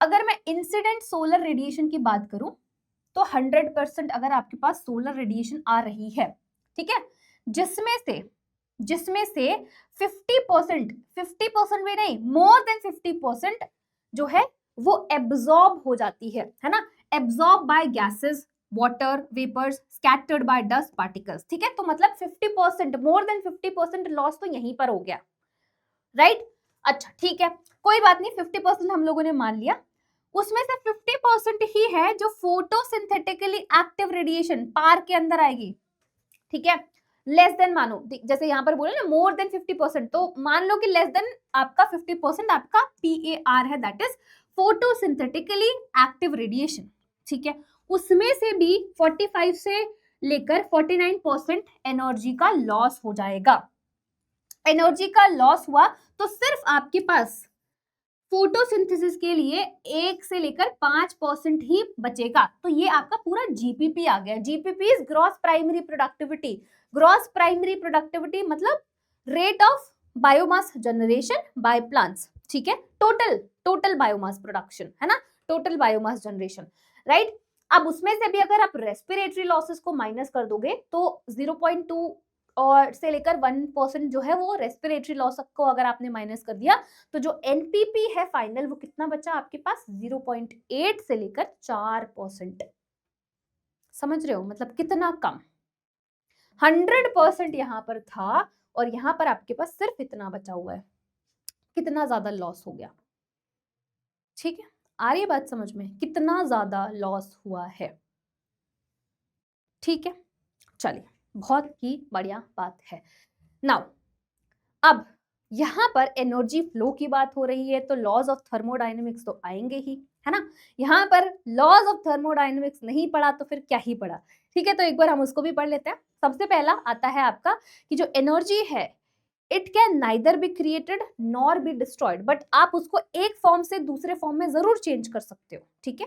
अगर मैं इंसिडेंट सोलर रेडिएशन की बात करूं तो 100% अगर आपके पास सोलर रेडिएशन आ रही है, ठीक है, जिसमें से 50% भी नहीं, मोर देन 50% जो है वो एब्जॉर्ब हो जाती है ना, absorb by gases, water vapours, scattered by dust particles. ठीक है, तो मतलब 50%, मोर देन 50% लॉस तो यहीं पर हो गया, राइट। अच्छा ठीक है, कोई बात नहीं, 50% हम लोगों ने मान लिया, उसमें से 50% ही है जो फोटोसिंथेटिकली एक्टिव रेडिएशन पार के अंदर आएगी। ठीक है, लेस देन मानो, जैसे यहां पर बोले ना मोर देन 50%, तो मान लो कि लेस देन आपका 50% आपका PAR है, that is photosynthetically active radiation. ठीक है, उसमें से भी 45 से लेकर 49% एनर्जी का लॉस हो जाएगा। एनर्जी का लॉस हुआ तो सिर्फ आपके पास फोटोसिंथेसिस के लिए 1 से लेकर 5% ही बचेगा। तो ये आपका पूरा जीपीपी आ गया। GPP is gross primary productivity. Gross primary productivity मतलब rate of biomass generation by plants. ठीक है, टोटल बायोमास प्रोडक्शन, है ना, टोटल बायोमास जनरेशन, राइट। अब उसमें से भी अगर आप रेस्पिरेटरी लॉसेस को माइनस कर दोगे तो 0.2 और से लेकर 1% जो है वो रेस्पिरेटरी लॉस को अगर आपने माइनस कर दिया तो जो एनपीपी है फाइनल, वो कितना बचा आपके पास, 0.8 से लेकर 4%। समझ रहे हो, मतलब कितना कम, 100% यहां पर था और यहां पर आपके पास सिर्फ इतना बचा हुआ है, कितना ज्यादा लॉस हो गया। ठीक है, आ रही बात समझ में, कितना ज्यादा लॉस हुआ है। ठीक है, चलिए बहुत ही बढ़िया बात है। नाउ अब यहाँ पर एनर्जी फ्लो की बात हो रही है तो लॉज ऑफ थर्मोडायनेमिक्स तो आएंगे ही, है ना। यहाँ पर लॉज ऑफ थर्मोडायनेमिक्स नहीं पढ़ा तो फिर क्या ही पढ़ा। ठीक है, तो एक बार हम उसको भी पढ़ लेते हैं। सबसे पहला आता है आपका कि जो एनर्जी है it can neither be created nor be destroyed, but आप उसको एक फॉर्म से दूसरे फॉर्म में जरूर चेंज कर सकते हो। ठीक है,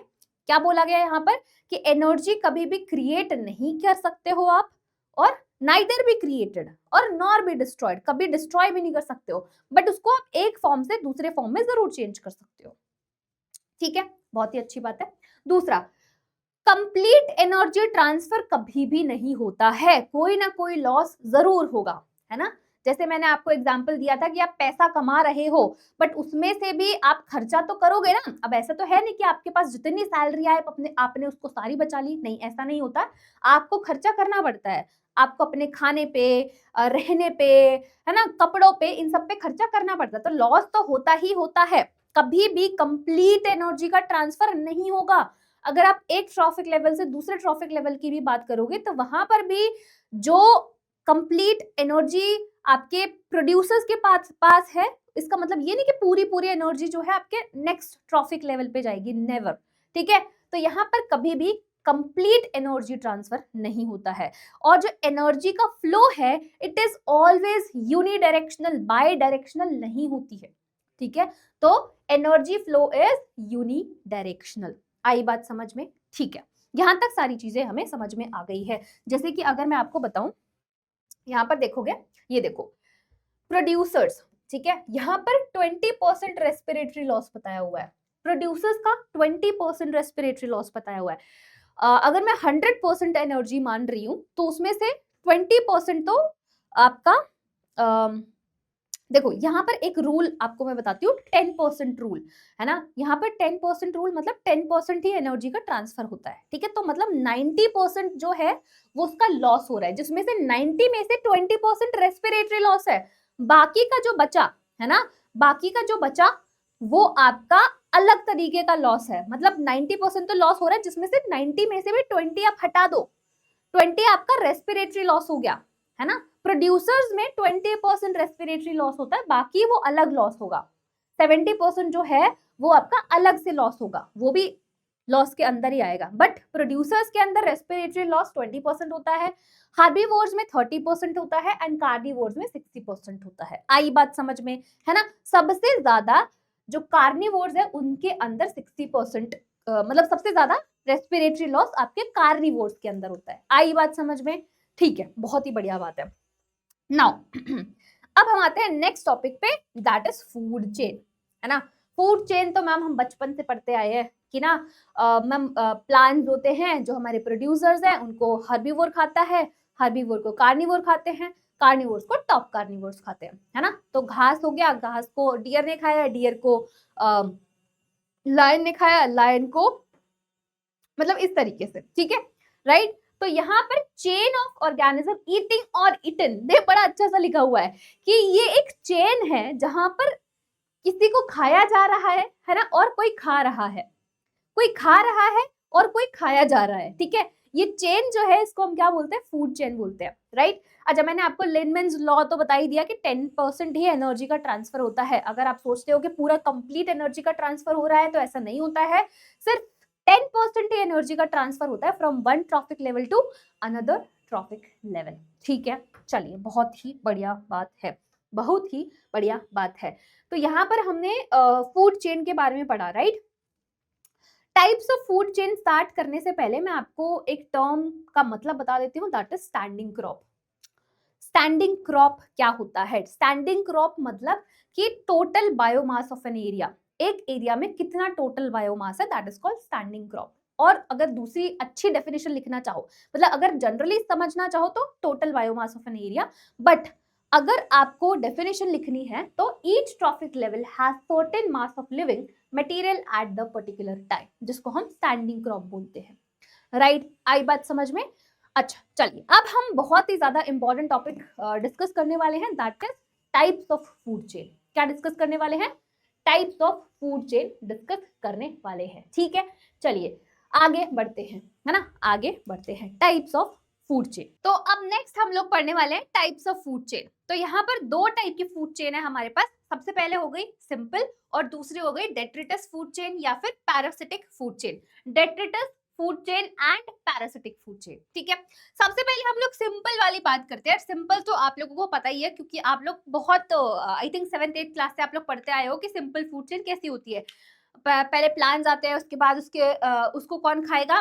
क्या बोला गया यहाँ पर कि एनर्जी कभी भी क्रिएट नहीं कर सकते हो आप, और नाइदर बी क्रिएटेड और नॉर बी डिस्ट्रॉयड, कभी डिस्ट्रॉय भी नहीं कर सकते हो, बट उसको आप एक फॉर्म से दूसरे फॉर्म में जरूर चेंज कर सकते हो। ठीक है, बहुत ही अच्छी बात है। दूसरा, कंप्लीट एनर्जी ट्रांसफर कभी भी नहीं होता है, कोई ना कोई लॉस जरूर होगा, है ना। जैसे मैंने आपको एग्जांपल दिया था कि आप पैसा कमा रहे हो बट उसमें से भी आप खर्चा तो करोगे ना। अब ऐसा तो है नहीं कि आपके पास जितनी सैलरी आए आपने उसको सारी बचा ली, नहीं, ऐसा नहीं होता। आपको खर्चा करना पड़ता है, आपको अपने खाने पे, रहने पे, है ना, कपड़ों पे, इन सब पे खर्चा करना पड़ता है, तो लॉस तो होता ही होता है। कभी भी कंप्लीट एनर्जी का ट्रांसफर नहीं होगा। अगर आप एक ट्रॉफिक लेवल से दूसरे ट्रॉफिक लेवल की भी बात करोगे तो वहां पर भी जो कंप्लीट एनर्जी आपके प्रोड्यूसर्स के पास है, इसका मतलब ये नहीं कि पूरी पूरी एनर्जी जो है आपके नेक्स्ट ट्रॉफिक लेवल पे जाएगी, नेवर। ठीक है, तो यहाँ पर कभी भी कंप्लीट एनर्जी ट्रांसफर नहीं होता है। और जो एनर्जी का फ्लो है it is always unidirectional, by directional नहीं होती है। ठीक है, तो एनर्जी फ्लो इज यूनिडायरेक्शनल। आई बात समझ में? ठीक है, यहां तक सारी चीजें हमें समझ में आ गई है। जैसे कि अगर मैं आपको बताऊं, यहां पर देखोगे, ये देखो प्रोड्यूसर्स, ठीक है, यहाँ पर 20% रेस्पिरेटरी लॉस बताया हुआ है। प्रोड्यूसर्स का 20% रेस्पिरेटरी लॉस बताया हुआ है। अगर मैं 100% एनर्जी मान रही हूं तो उसमें से 20% तो आपका देखो यहाँ पर एक रूल आपको मैं बताती हूँ, 10% रूल, है ना। यहाँ पर 10% रूल मतलब 10% ही एनर्जी का ट्रांसफर होता है। ठीक है, तो मतलब 90% जो है वो उसका लॉस हो रहा है, जिसमें से 90 में से 20% रेस्पिरेटरी लॉस है। बाकी का जो बचा, है ना, बाकी का जो बचा वो आपका अलग तरीके का लॉस है। मतलब 90% तो लॉस हो रहा है, जिसमें से 90 में से भी 20 आप हटा दो, 20 आपका रेस्पिरेटरी लॉस हो गया, है ना। प्रोड्यूसर्स में 20% रेस्पिरेटरी लॉस होता है, बाकी वो अलग लॉस होगा। 70% जो है वो आपका अलग से लॉस होगा, वो भी लॉस के अंदर ही आएगा। बट प्रोड्यूसर्स के अंदर रेस्पिरेटरी लॉस 20% होता है, हार्बीवोर्स में 30% होता है एंड कार्निवोर्स में 60% होता है। आई बात समझ में, है ना। सबसे ज्यादा जो कार्निवोर्स है उनके अंदर 60%, मतलब सबसे ज्यादा रेस्पिरेटरी लॉस आपके कार्निवोर्स के अंदर होता है। आई बात समझ में? ठीक है, बहुत ही बढ़िया बात है। नाउ अब हम आते हैं नेक्स्ट टॉपिक पे, दैट इज फूड चेन, है ना। फूड चेन तो मैम हम बचपन से पढ़ते आए हैं कि ना, मैम प्लांट्स होते हैं जो हमारे प्रोड्यूसर्स हैं, उनको हर्बीवोर खाता है, हर्बीवोर को कार्निवोर खाते हैं, कार्निवोर्स को टॉप कार्निवोर्स खाते हैं, है ना। तो घास हो गया, घास को डियर ने खाया, डियर को लायन ने खाया, लायन को, मतलब इस तरीके से। ठीक है, राइट। तो यहाँ पर चेन ऑफ ऑर्गेनिज्म ईटिंग और ईटन, देख बड़ा अच्छा सा लिखा हुआ है कि ये एक चेन है जहां पर किसी को खाया जा रहा है ना, और कोई खा रहा है, कोई खा रहा है और कोई खाया जा रहा है। ठीक है, ये चेन जो है इसको हम क्या बोलते हैं? फूड चेन बोलते हैं, राइट। अच्छा, मैंने आपको लिनमेन्स लॉ तो बता ही दिया कि 10% ही एनर्जी का ट्रांसफर होता है। अगर आप सोचते हो कि पूरा कंप्लीट एनर्जी का ट्रांसफर हो रहा है तो ऐसा नहीं होता है, सिर्फ 10% ही एनर्जी का ट्रांसफर होता है from one trophic level to another trophic level. ठीक है, चलिए, बहुत ही बढ़िया बात है, बहुत ही बढ़िया बात है। तो यहाँ पर हमने फूड चेन के बारे में पढ़ा, right. Types of food chain start करने से पहले मैं आपको एक टर्म का मतलब बता देती हूँ, that is standing crop. Standing crop क्या होता है? स्टैंडिंग क्रॉप मतलब कि total biomass of an area, एक एरिया में कितना टोटल बायोमास है, that is called standing crop. और अगर दूसरी अच्छी डेफिनेशन लिखना चाहो, मतलब अगर जनरली समझना चाहो तो total biomass of an area, but अगर आपको डेफिनेशन लिखनी है तो each trophic level has certain mass of living material at the particular time, जिसको हम स्टैंडिंग क्रॉप बोलते हैं, राइट। आई बात समझ में? अच्छा, चलिए, अब हम बहुत ही ज्यादा इंपॉर्टेंट टॉपिक डिस्कस करने वाले हैं, that is types of food chain. क्या डिस्कस करने वाले हैं? Types of food chain discuss करने वाले हैं। ठीक है, चलिए आगे बढ़ते हैं, है ना, आगे बढ़ते हैं। Types of food chain. तो अब नेक्स्ट हम लोग पढ़ने वाले हैं टाइप्स ऑफ फूड चेन। तो यहाँ पर दो टाइप की फूड चेन है हमारे पास। सबसे पहले हो गई सिंपल और दूसरी हो गई डेट्रिटस फूड चेन या फिर parasitic food chain. Detritus food chain and parasitic food chain, ठीक है। सबसे पहले हम लोग सिंपल वाली बात करते हैं। सिंपल तो आप लोगों को पता ही है क्योंकि आप लोग बहुत आई थिंक 7th-8th क्लास से आप लोग पढ़ते आए हो कि सिंपल फूड चेन कैसी होती है। पहले प्लांट्स आते हैं, उसके बाद उसको कौन खाएगा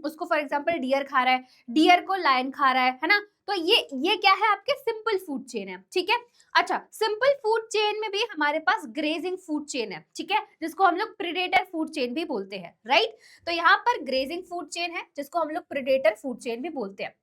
उसको फॉर एग्जांपल डियर खा रहा है, डियर को लायन खा रहा है ना। तो ये क्या है, आपके सिंपल फूड चेन है, ठीक है। अच्छा, सिंपल फूड चेन में भी हमारे पास ग्रेजिंग फूड चेन है, ठीक है, जिसको हम लोग प्रीडेटर फूड चेन भी बोलते हैं, राइट। तो यहाँ पर ग्रेजिंग फूड चेन है जिसको हम लोग प्रीडेटर फूड चेन भी बोलते हैं।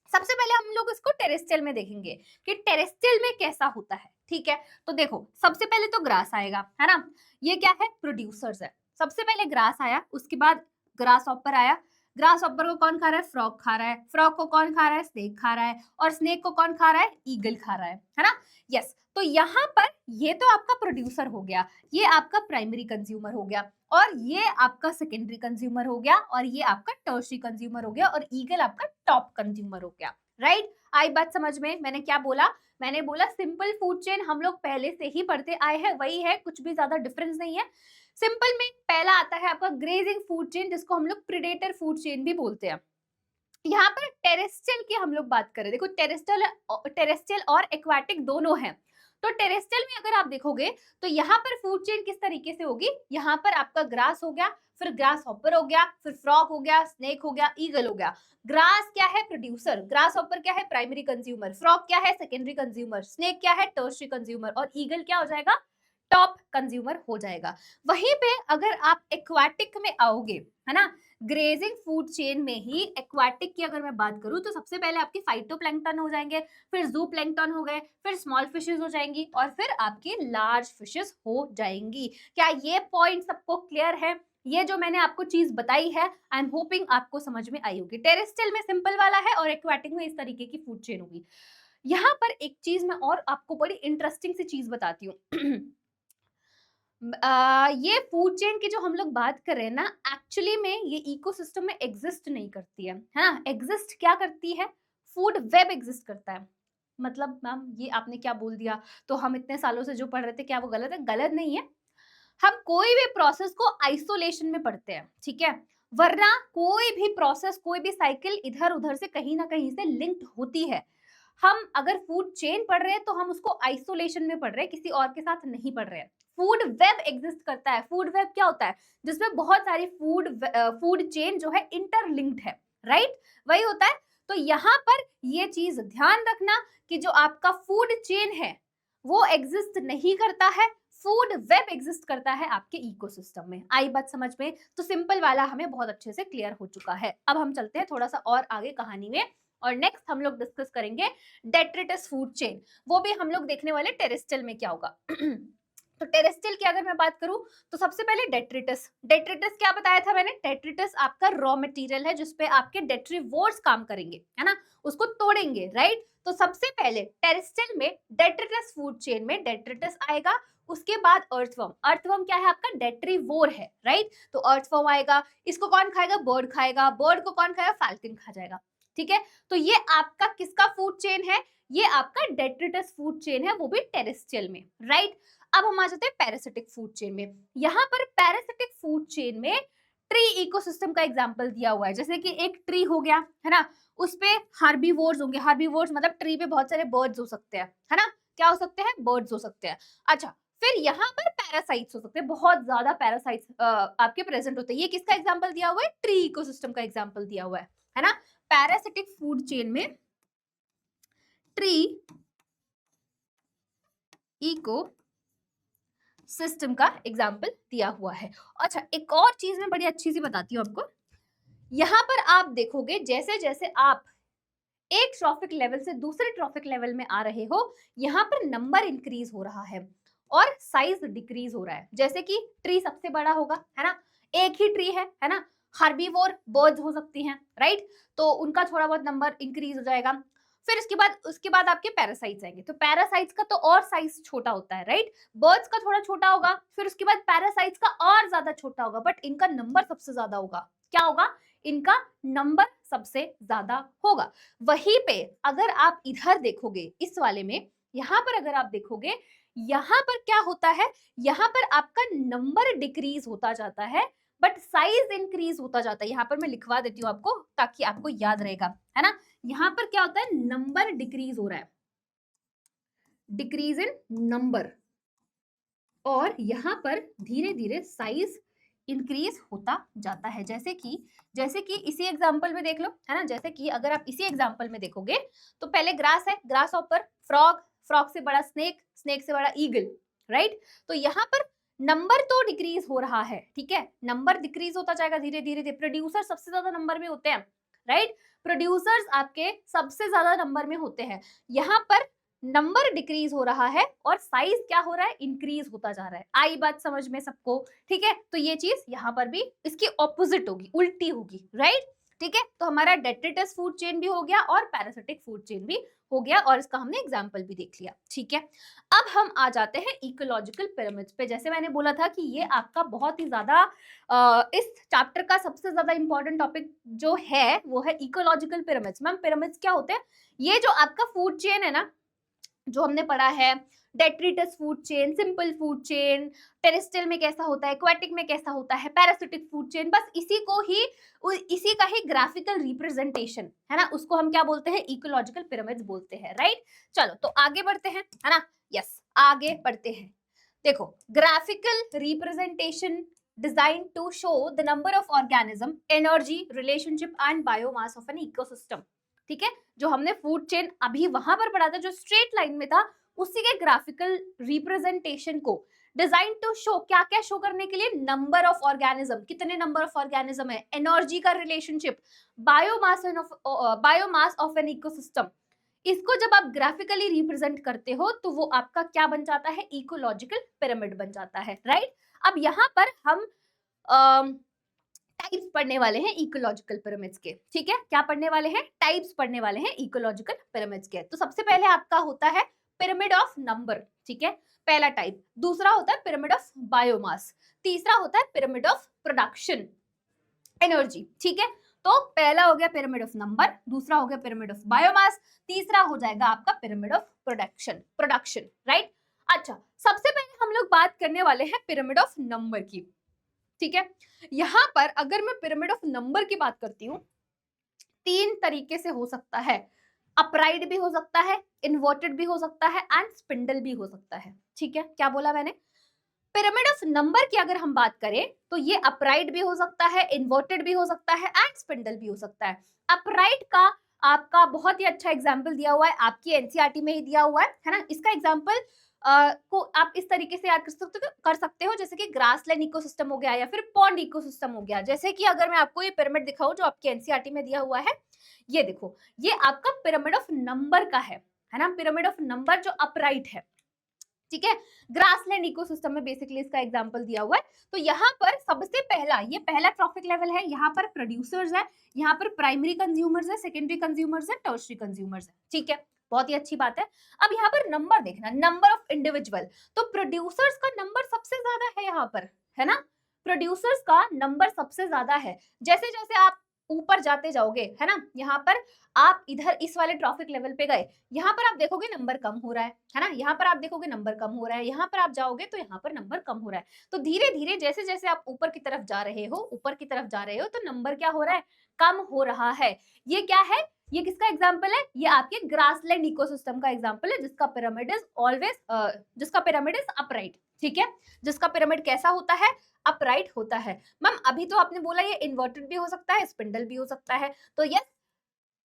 सबसे पहले हम लोग इसको टेरेस्ट्रियल में देखेंगे कि टेरेस्ट्रियल में कैसा होता है, ठीक है। तो देखो, सबसे पहले तो ग्रास आएगा, है ना। ये क्या है, प्रोड्यूसर्स है। सबसे पहले ग्रास आया, उसके बाद ग्रास हॉपर आया। ग्रास हॉपर को कौन खा रहा है, फ्रॉग खा रहा है। फ्रॉग को कौन खा रहा है, स्नेक खा रहा है। और स्नेक को कौन खा रहा है, ईगल खा रहा है ना। यस, तो यहाँ पर ये तो आपका प्रोड्यूसर हो गया, ये आपका प्राइमरी कंज्यूमर हो गया, और ये आपका सेकेंडरी कंज्यूमर हो गया, और ये आपका टर्शियरी कंज्यूमर हो गया, और ईगल आपका टॉप कंज्यूमर हो गया, राइट। आई बात समझ में? मैंने क्या बोला, मैंने बोला सिंपल फूड चेन हम लोग पहले से ही पढ़ते आए हैं, वही है, कुछ भी ज्यादा डिफरेंस नहीं है। सिंपल में पहला आता है आपका ग्रेजिंग फूड चेन, जिसको हम लोग प्रीडेटर फूड चेन भी बोलते हैं। यहाँ पर टेरेस्ट्रियल की हम लोग बात करें, देखो टेरेस्ट्रियल और एक्वाटिक दोनों हैं। तो टेरेस्ट्रियल में अगर आप देखोगे तो यहाँ पर फूड चेन किस तरीके से होगी, यहाँ पर आपका ग्रास हो गया, फिर ग्रास हॉपर हो गया, फिर फ्रॉग हो गया, स्नेक हो गया, ईगल हो गया। ग्रास क्या है, प्रोड्यूसर। ग्रास हॉपर क्या है, प्राइमरी कंज्यूमर। फ्रॉग क्या है, सेकेंडरी कंज्यूमर। स्नेक क्या है, टर्शियरी कंज्यूमर। और ईगल क्या हो जाएगा, टॉप कंज्यूमर हो जाएगा। वहीं पे अगर आप एक्वाटिक में आओगे, है ना, ग्रेजिंग फूड चेन में ही एक्वाटिक की अगर मैं बात करूं तो सबसे पहले आपके फाइटोप्लैंक्टन हो जाएंगे, फिर ज़ूप्लैंक्टन हो गए, फिर स्मॉल फिशेस हो जाएंगी, और फिर आपकी लार्ज फिशेस हो जाएंगी। क्या ये पॉइंट सबको क्लियर है? ये जो मैंने आपको चीज बताई है, आई एम होपिंग आपको समझ में आई होगी। टेरेस्ट्रियल में सिंपल वाला है और एक्वाटिक में इस तरीके की फूड चेन होगी। यहाँ पर एक चीज मैं और आपको बड़ी इंटरेस्टिंग सी चीज बताती हूँ। ये फूड चेन की जो हम लोग बात कर रहे हैं ना, एक्चुअली में ये इकोसिस्टम में एग्जिस्ट नहीं करती है ना। एग्जिस्ट क्या करती है, फूड वेब एग्जिस्ट करता है। मतलब मैम ये आपने क्या बोल दिया, तो हम इतने सालों से जो पढ़ रहे थे क्या वो गलत है? गलत नहीं है। हम कोई भी प्रोसेस को आइसोलेशन में पढ़ते हैं, ठीक है, वरना कोई भी प्रोसेस, कोई भी साइकिल इधर उधर से कहीं ना कहीं से लिंक्ड होती है। हम अगर फूड चेन पढ़ रहे हैं तो हम उसको आइसोलेशन में पढ़ रहे हैं, किसी और के साथ नहीं पढ़ रहे हैं। फूड वेब एग्जिस्ट करता है। फूड वेब क्या होता है, जिसमें बहुत सारी फूड चेन जो है इंटरलिंक्ड है, राइट, वही होता है। तो यहाँ पर ये चीज ध्यान रखना कि जो आपका फूड चेन है वो एग्जिस्ट नहीं करता है, फूड वेब एग्जिस्ट करता है आपके इकोसिस्टम में। आई बात समझ में? तो सिंपल वाला हमें बहुत अच्छे से क्लियर हो चुका है। अब हम चलते हैं थोड़ा सा और आगे कहानी में, और नेक्स्ट हम लोग डिस्कस करेंगे डेट्रिटस फूड चेन। वो भी हम लोग देखने वाले टेरेस्ट्रियल में क्या होगा। तो टेरेस्ट्रियल की अगर मैं बात करूं तो सबसे पहले डेट्रिटस। डेट्रिटस क्या बताया था मैंने, डेट्रिटस आपका रॉ मटेरियल है जिसपे आपके डेट्रीवोर्स काम करेंगे, है ना, उसको तोड़ेंगे, राइट। तो सबसे पहले टेरेस्ट्रियल में डेट्रिटस फूड चेन में डेट्रिटस आएगा, उसके बाद अर्थवर्म। अर्थवर्म क्या है, आपका डेट्रीवोर है, राइट। तो अर्थवर्म आएगा, इसको कौन खाएगा, बर्ड खाएगा। बर्ड को कौन खाएगा, फाल्कन खा जाएगा, ठीक है। तो ये आपका किसका फूड चेन है, ये आपका डेट्रिटस फूड चेन है, वो भी टेरेस्ट्रियल में, राइट। अब हम आ जाते हैं पैरासिटिक फूड चेन में। यहाँ पर पैरासिटिक फूड चेन में ट्री इकोसिस्टम का एग्जांपल दिया हुआ है। जैसे कि एक ट्री हो गया, है ना, उस पे हार्बीवोर्स होंगे। हार्बीवोर्स मतलब ट्री पे बहुत सारे बर्ड्स हो सकते हैं, है ना, क्या हो सकते हैं, बर्ड्स हो सकते हैं। अच्छा, फिर यहाँ पर पैरासाइट्स हो सकते हैं, बहुत ज्यादा पैरासाइट्स आपके प्रेजेंट होते हैं। ये किसका एग्जाम्पल दिया हुआ है, ट्री इकोसिस्टम का एग्जाम्पल दिया हुआ है ना। पैरासिटिक फूड चेन में ट्री इको सिस्टम का एग्जाम्पल दिया हुआ है। अच्छा, एक और चीज मैं बड़ी अच्छी सी बताती हूँ आपको। यहाँ पर आप देखोगे जैसे जैसे आप एक ट्रॉफिक लेवल से दूसरे ट्रॉफिक लेवल में आ रहे हो, यहाँ पर नंबर इंक्रीज हो रहा है और साइज डिक्रीज हो रहा है। जैसे कि ट्री सबसे बड़ा होगा, है ना, एक ही ट्री है ना, हार्बीवोर बर्ड्स हो सकती हैं, राइट, तो उनका थोड़ा बहुत नंबर इंक्रीज हो जाएगा। फिर उसके बाद आपके पैरासाइट्स आएंगे, तो पैरासाइट्स का तो और साइज छोटा होता है, राइट। बर्ड्स का थोड़ा छोटा होगा, फिर उसके बाद पैरासाइट्स का और ज्यादा छोटा होगा, बट इनका नंबर सबसे ज्यादा होगा। क्या होगा, इनका नंबर सबसे ज्यादा होगा। वहीं पे अगर आप इधर देखोगे इस वाले में, यहाँ पर अगर आप देखोगे, यहाँ पर क्या होता है, यहाँ पर आपका नंबर डिक्रीज होता जाता है बट साइज इंक्रीज होता जाता है। यहाँ पर मैं लिखवा देती हूँ आपको ताकि आपको याद रहेगा, है ना। यहाँ पर क्या होता है, नंबर डिक्रीज हो रहा है, डिक्रीज इन नंबर, और यहाँ पर धीरे धीरे साइज इंक्रीज होता जाता है। जैसे कि इसी एग्जांपल में देख लो, है ना। जैसे कि अगर आप इसी एग्जांपल में देखोगे तो पहले ग्रास है, ग्रास ऊपर फ्रॉग, फ्रॉग से बड़ा स्नेक, स्नेक से बड़ा ईगल, राइट। तो यहाँ पर नंबर तो डिक्रीज हो रहा है, ठीक है, नंबर डिक्रीज होता जाएगा धीरे धीरे। प्रोड्यूसर सबसे ज्यादा नंबर में होते हैं, राइट, प्रोड्यूसर्स आपके सबसे ज्यादा नंबर में होते हैं। यहाँ पर नंबर डिक्रीज हो रहा है और साइज क्या हो रहा है, इंक्रीज होता जा रहा है। आई बात समझ में सबको, ठीक है। तो ये चीज यहाँ पर भी इसकी ऑपोजिट होगी, उल्टी होगी, राइट, ठीक है। तो हमारा डेट्रिटस फूड चेन भी हो गया और पैरासिटिक फूड चेन भी हो गया, और इसका हमने एग्जाम्पल भी देख लिया, ठीक है। अब हम आ जाते हैं इकोलॉजिकल पिरामिड्स पे। जैसे मैंने बोला था कि ये आपका बहुत ही ज्यादा इस चैप्टर का सबसे ज्यादा इंपॉर्टेंट टॉपिक जो है वो है इकोलॉजिकल पिरामिड्स। मैम पिरामिड्स क्या होते हैं, ये जो आपका फूड चेन है ना, जो हमने पढ़ा है, detritus food chain, simple food chain, terrestrial में कैसा होता है, एक्वाटिक में कैसा होता है, पैरासिटिक फूड चेन, बस इसी का ही ग्राफिकल रिप्रेजेंटेशन है ना, उसको हम क्या बोलते हैं, इकोलॉजिकल पिरामिड्स बोलते हैं, राइट। चलो तो आगे बढ़ते हैं, है ना, यस आगे बढ़ते हैं। देखो, graphical representation design to show the number of organism, energy, relationship and biomass of an ecosystem, ठीक है। जो हमने फूड चेन अभी वहां पर पढ़ा था, जो स्ट्रेट लाइन में था, उसी के ग्राफिकल रिप्रेजेंटेशन को डिजाइन टू शो, क्या क्या शो करने के लिए, नंबर ऑफ ऑर्गेनिज्म, कितने नंबर ऑफ ऑर्गेनिज्म है, एनर्जी का relationship, biomass of an ecosystem. इसको जब आप ग्राफिकली रिप्रेजेंट करते हो तो वो आपका क्या बन जाता है, इकोलॉजिकल पिरामिड बन जाता है, राइट। अब यहाँ पर हम टाइप्स पढ़ने वाले हैं इकोलॉजिकल पिरामिड्स के, ठीक है। क्या पढ़ने वाले हैं, टाइप्स पढ़ने वाले हैं इकोलॉजिकल पिरामिड्स के। तो सबसे पहले आपका होता है पिरामिड ऑफ नंबर, ठीक है, पहला टाइप। दूसरा होता है पिरामिड ऑफ बायोमास। तीसरा होता है पिरामिड ऑफ प्रोडक्शन एनर्जी, ठीक है। तो पहला हो गया पिरामिड ऑफ नंबर, दूसरा हो गया पिरामिड ऑफ बायोमास, तीसरा हो जाएगा आपका पिरामिड ऑफ प्रोडक्शन, राइट। अच्छा, सबसे पहले हम लोग बात करने वाले हैं पिरामिड ऑफ नंबर की, ठीक है। यहां पर अगर मैं पिरामिड ऑफ नंबर की बात करती हूँ, तीन तरीके से हो सकता है, अपराइट भी हो सकता है, इन्वर्टेड भी हो सकता है एंड स्पिंडल भी हो सकता है, ठीक है। क्या बोला मैंने, पिरामिड ऑफ नंबर की अगर हम बात करें तो ये अपराइट भी हो सकता है, इन्वर्टेड भी हो सकता है एंड स्पिंडल भी हो सकता है। अपराइट का आपका बहुत ही अच्छा एग्जाम्पल दिया हुआ है, आपकी एनसीईआरटी में ही दिया हुआ है ना। इसका एग्जाम्पल को आप इस तरीके से याद कर सकते हो, जैसे कि ग्रासलैंड इकोसिस्टम हो गया या फिर पॉन्ड इकोसिस्टम हो गया। जैसे कि अगर मैं आपको ये पिरामिड दिखाऊं जो आपकी एनसीईआरटी में दिया हुआ है, ये देखो, ये आपका पिरामिड ऑफ नंबर का है ना, पिरामिड ऑफ नंबर जो अपराइट है, ठीक है। ग्रासलैंड इकोसिस्टम में बेसिकली इसका एग्जांपल दिया हुआ है। तो यहाँ पर सबसे पहला, ये पहला ट्रॉफिक लेवल है, यहाँ पर प्रोड्यूसर्स है, यहाँ पर प्राइमरी कंज्यूमर्स है, सेकेंडरी कंज्यूमर्स है, टर्शरी कंज्यूमर्स है, ठीक है, बहुत ही अच्छी बात है। अब यहाँ पर नंबर देखना, नंबर ऑफ इंडिविजुअल, तो प्रोड्यूसर्स का नंबर सबसे ज्यादा है यहाँ पर, है ना, प्रोड्यूसर्स का नंबर सबसे ज्यादा है। जैसे जैसे आप ऊपर जाते जाओगे, है ना, यहाँ पर आप इधर इस वाले ट्रॉफिक लेवल पे गए, यहाँ पर आप देखोगे नंबर कम हो रहा है ना, यहाँ पर आप देखोगे नंबर कम हो रहा है, यहाँ पर आप जाओगे तो यहाँ पर नंबर कम हो रहा है। तो धीरे धीरे जैसे जैसे आप ऊपर की तरफ जा रहे हो, तो नंबर क्या हो रहा है, कम हो रहा है। ये क्या है, ये किसका एग्जाम्पल है, ये आपके ग्रासलैंड इकोसिस्टम का एग्जाम्पल है, जिसका पिरामिड इज अपराइट, ठीक है, जिसका पिरामिड कैसा होता है, अपराइट होता है। मैम अभी तो आपने बोला ये इन्वर्टेड भी हो सकता है, स्पिंडल भी हो सकता है, तो यस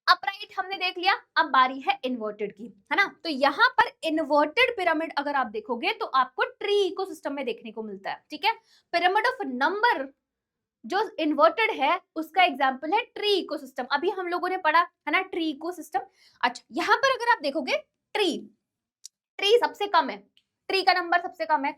अपराइट हमने देख लिया। अब बारी है इन्वर्टेड की, है ना। तो यहाँ पर इन्वर्टेड पिरामिड अगर आप देखोगे तो आपको ट्री इकोसिस्टम में देखने को मिलता है, ठीक है। पिरामिड ऑफ नंबर जो इन्वर्टेड है उसका एग्जाम्पल है ट्री इकोसिस्टम, अभी हम लोगों ने पढ़ा है ना, ट्री इकोसिस्टम। अच्छा, यहाँ पर अगर आप देखोगे ट्री सबसे कम है, ट्री का नंबर सबसे कम है,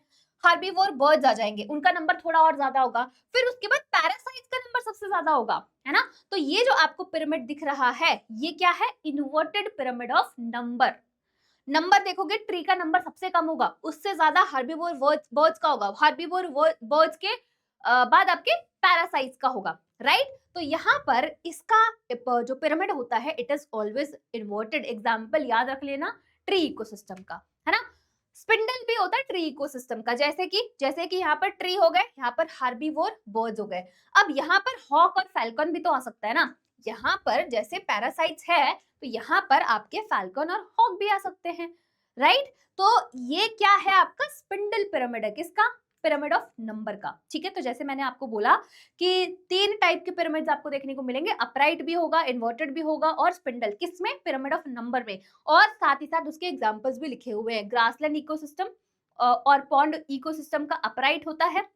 हार्बीवोर बर्ड्स आ जाएंगे, उनका नंबर थोड़ा और ज्यादा होगा, फिर उसके बाद पैरासाइट्स का नंबर सबसे ज्यादा होगा, है ना। तो ये जो आपको पिरामिड दिख रहा है ये क्या है, इन्वर्टेड पिरामिड ऑफ नंबर देखोगे ट्री का नंबर सबसे कम होगा, उससे ज्यादा हार्बीवोर बर्ड्स का होगा, हार्बीवोर बर्ड्स के बाद आपके पैरासाइट्स का होगा, राइट। तो यहाँ पर इसका जो पिरामिड होता है it is always inverted. Example याद रख लेना ट्री इकोसिस्टम का, है ना। स्पिंडल भी होता है ट्री इकोसिस्टम का, जैसे कि यहाँ पर ट्री हो गए, यहाँ पर हार्बीवोर बर्ड्स हो गए। अब यहाँ पर हॉक और फैल्कन भी तो आ सकता है ना। यहाँ पर जैसे पैरासाइट्स है तो यहाँ पर आपके फैल्कन और हॉक भी आ सकते हैं, राइट। तो ये क्या है आपका स्पिंडल पिरामिड है, किसका, पिरामिड ऑफ नंबर का। ठीक है, तो जैसे मैंने आपको बोला कि 3 टाइप के पिरामिड्स आपको देखने को मिलेंगे, अपराइट भी होगा, इन्वर्टेड भी होगा और स्पिंडल, किसमें, पिरामिड ऑफ नंबर में। और साथ ही साथ उसके एग्जांपल्स भी लिखे हुए हैं। ग्रासलैंड इकोसिस्टम और पॉन्ड इकोसिस्टम का अपराइट होता है।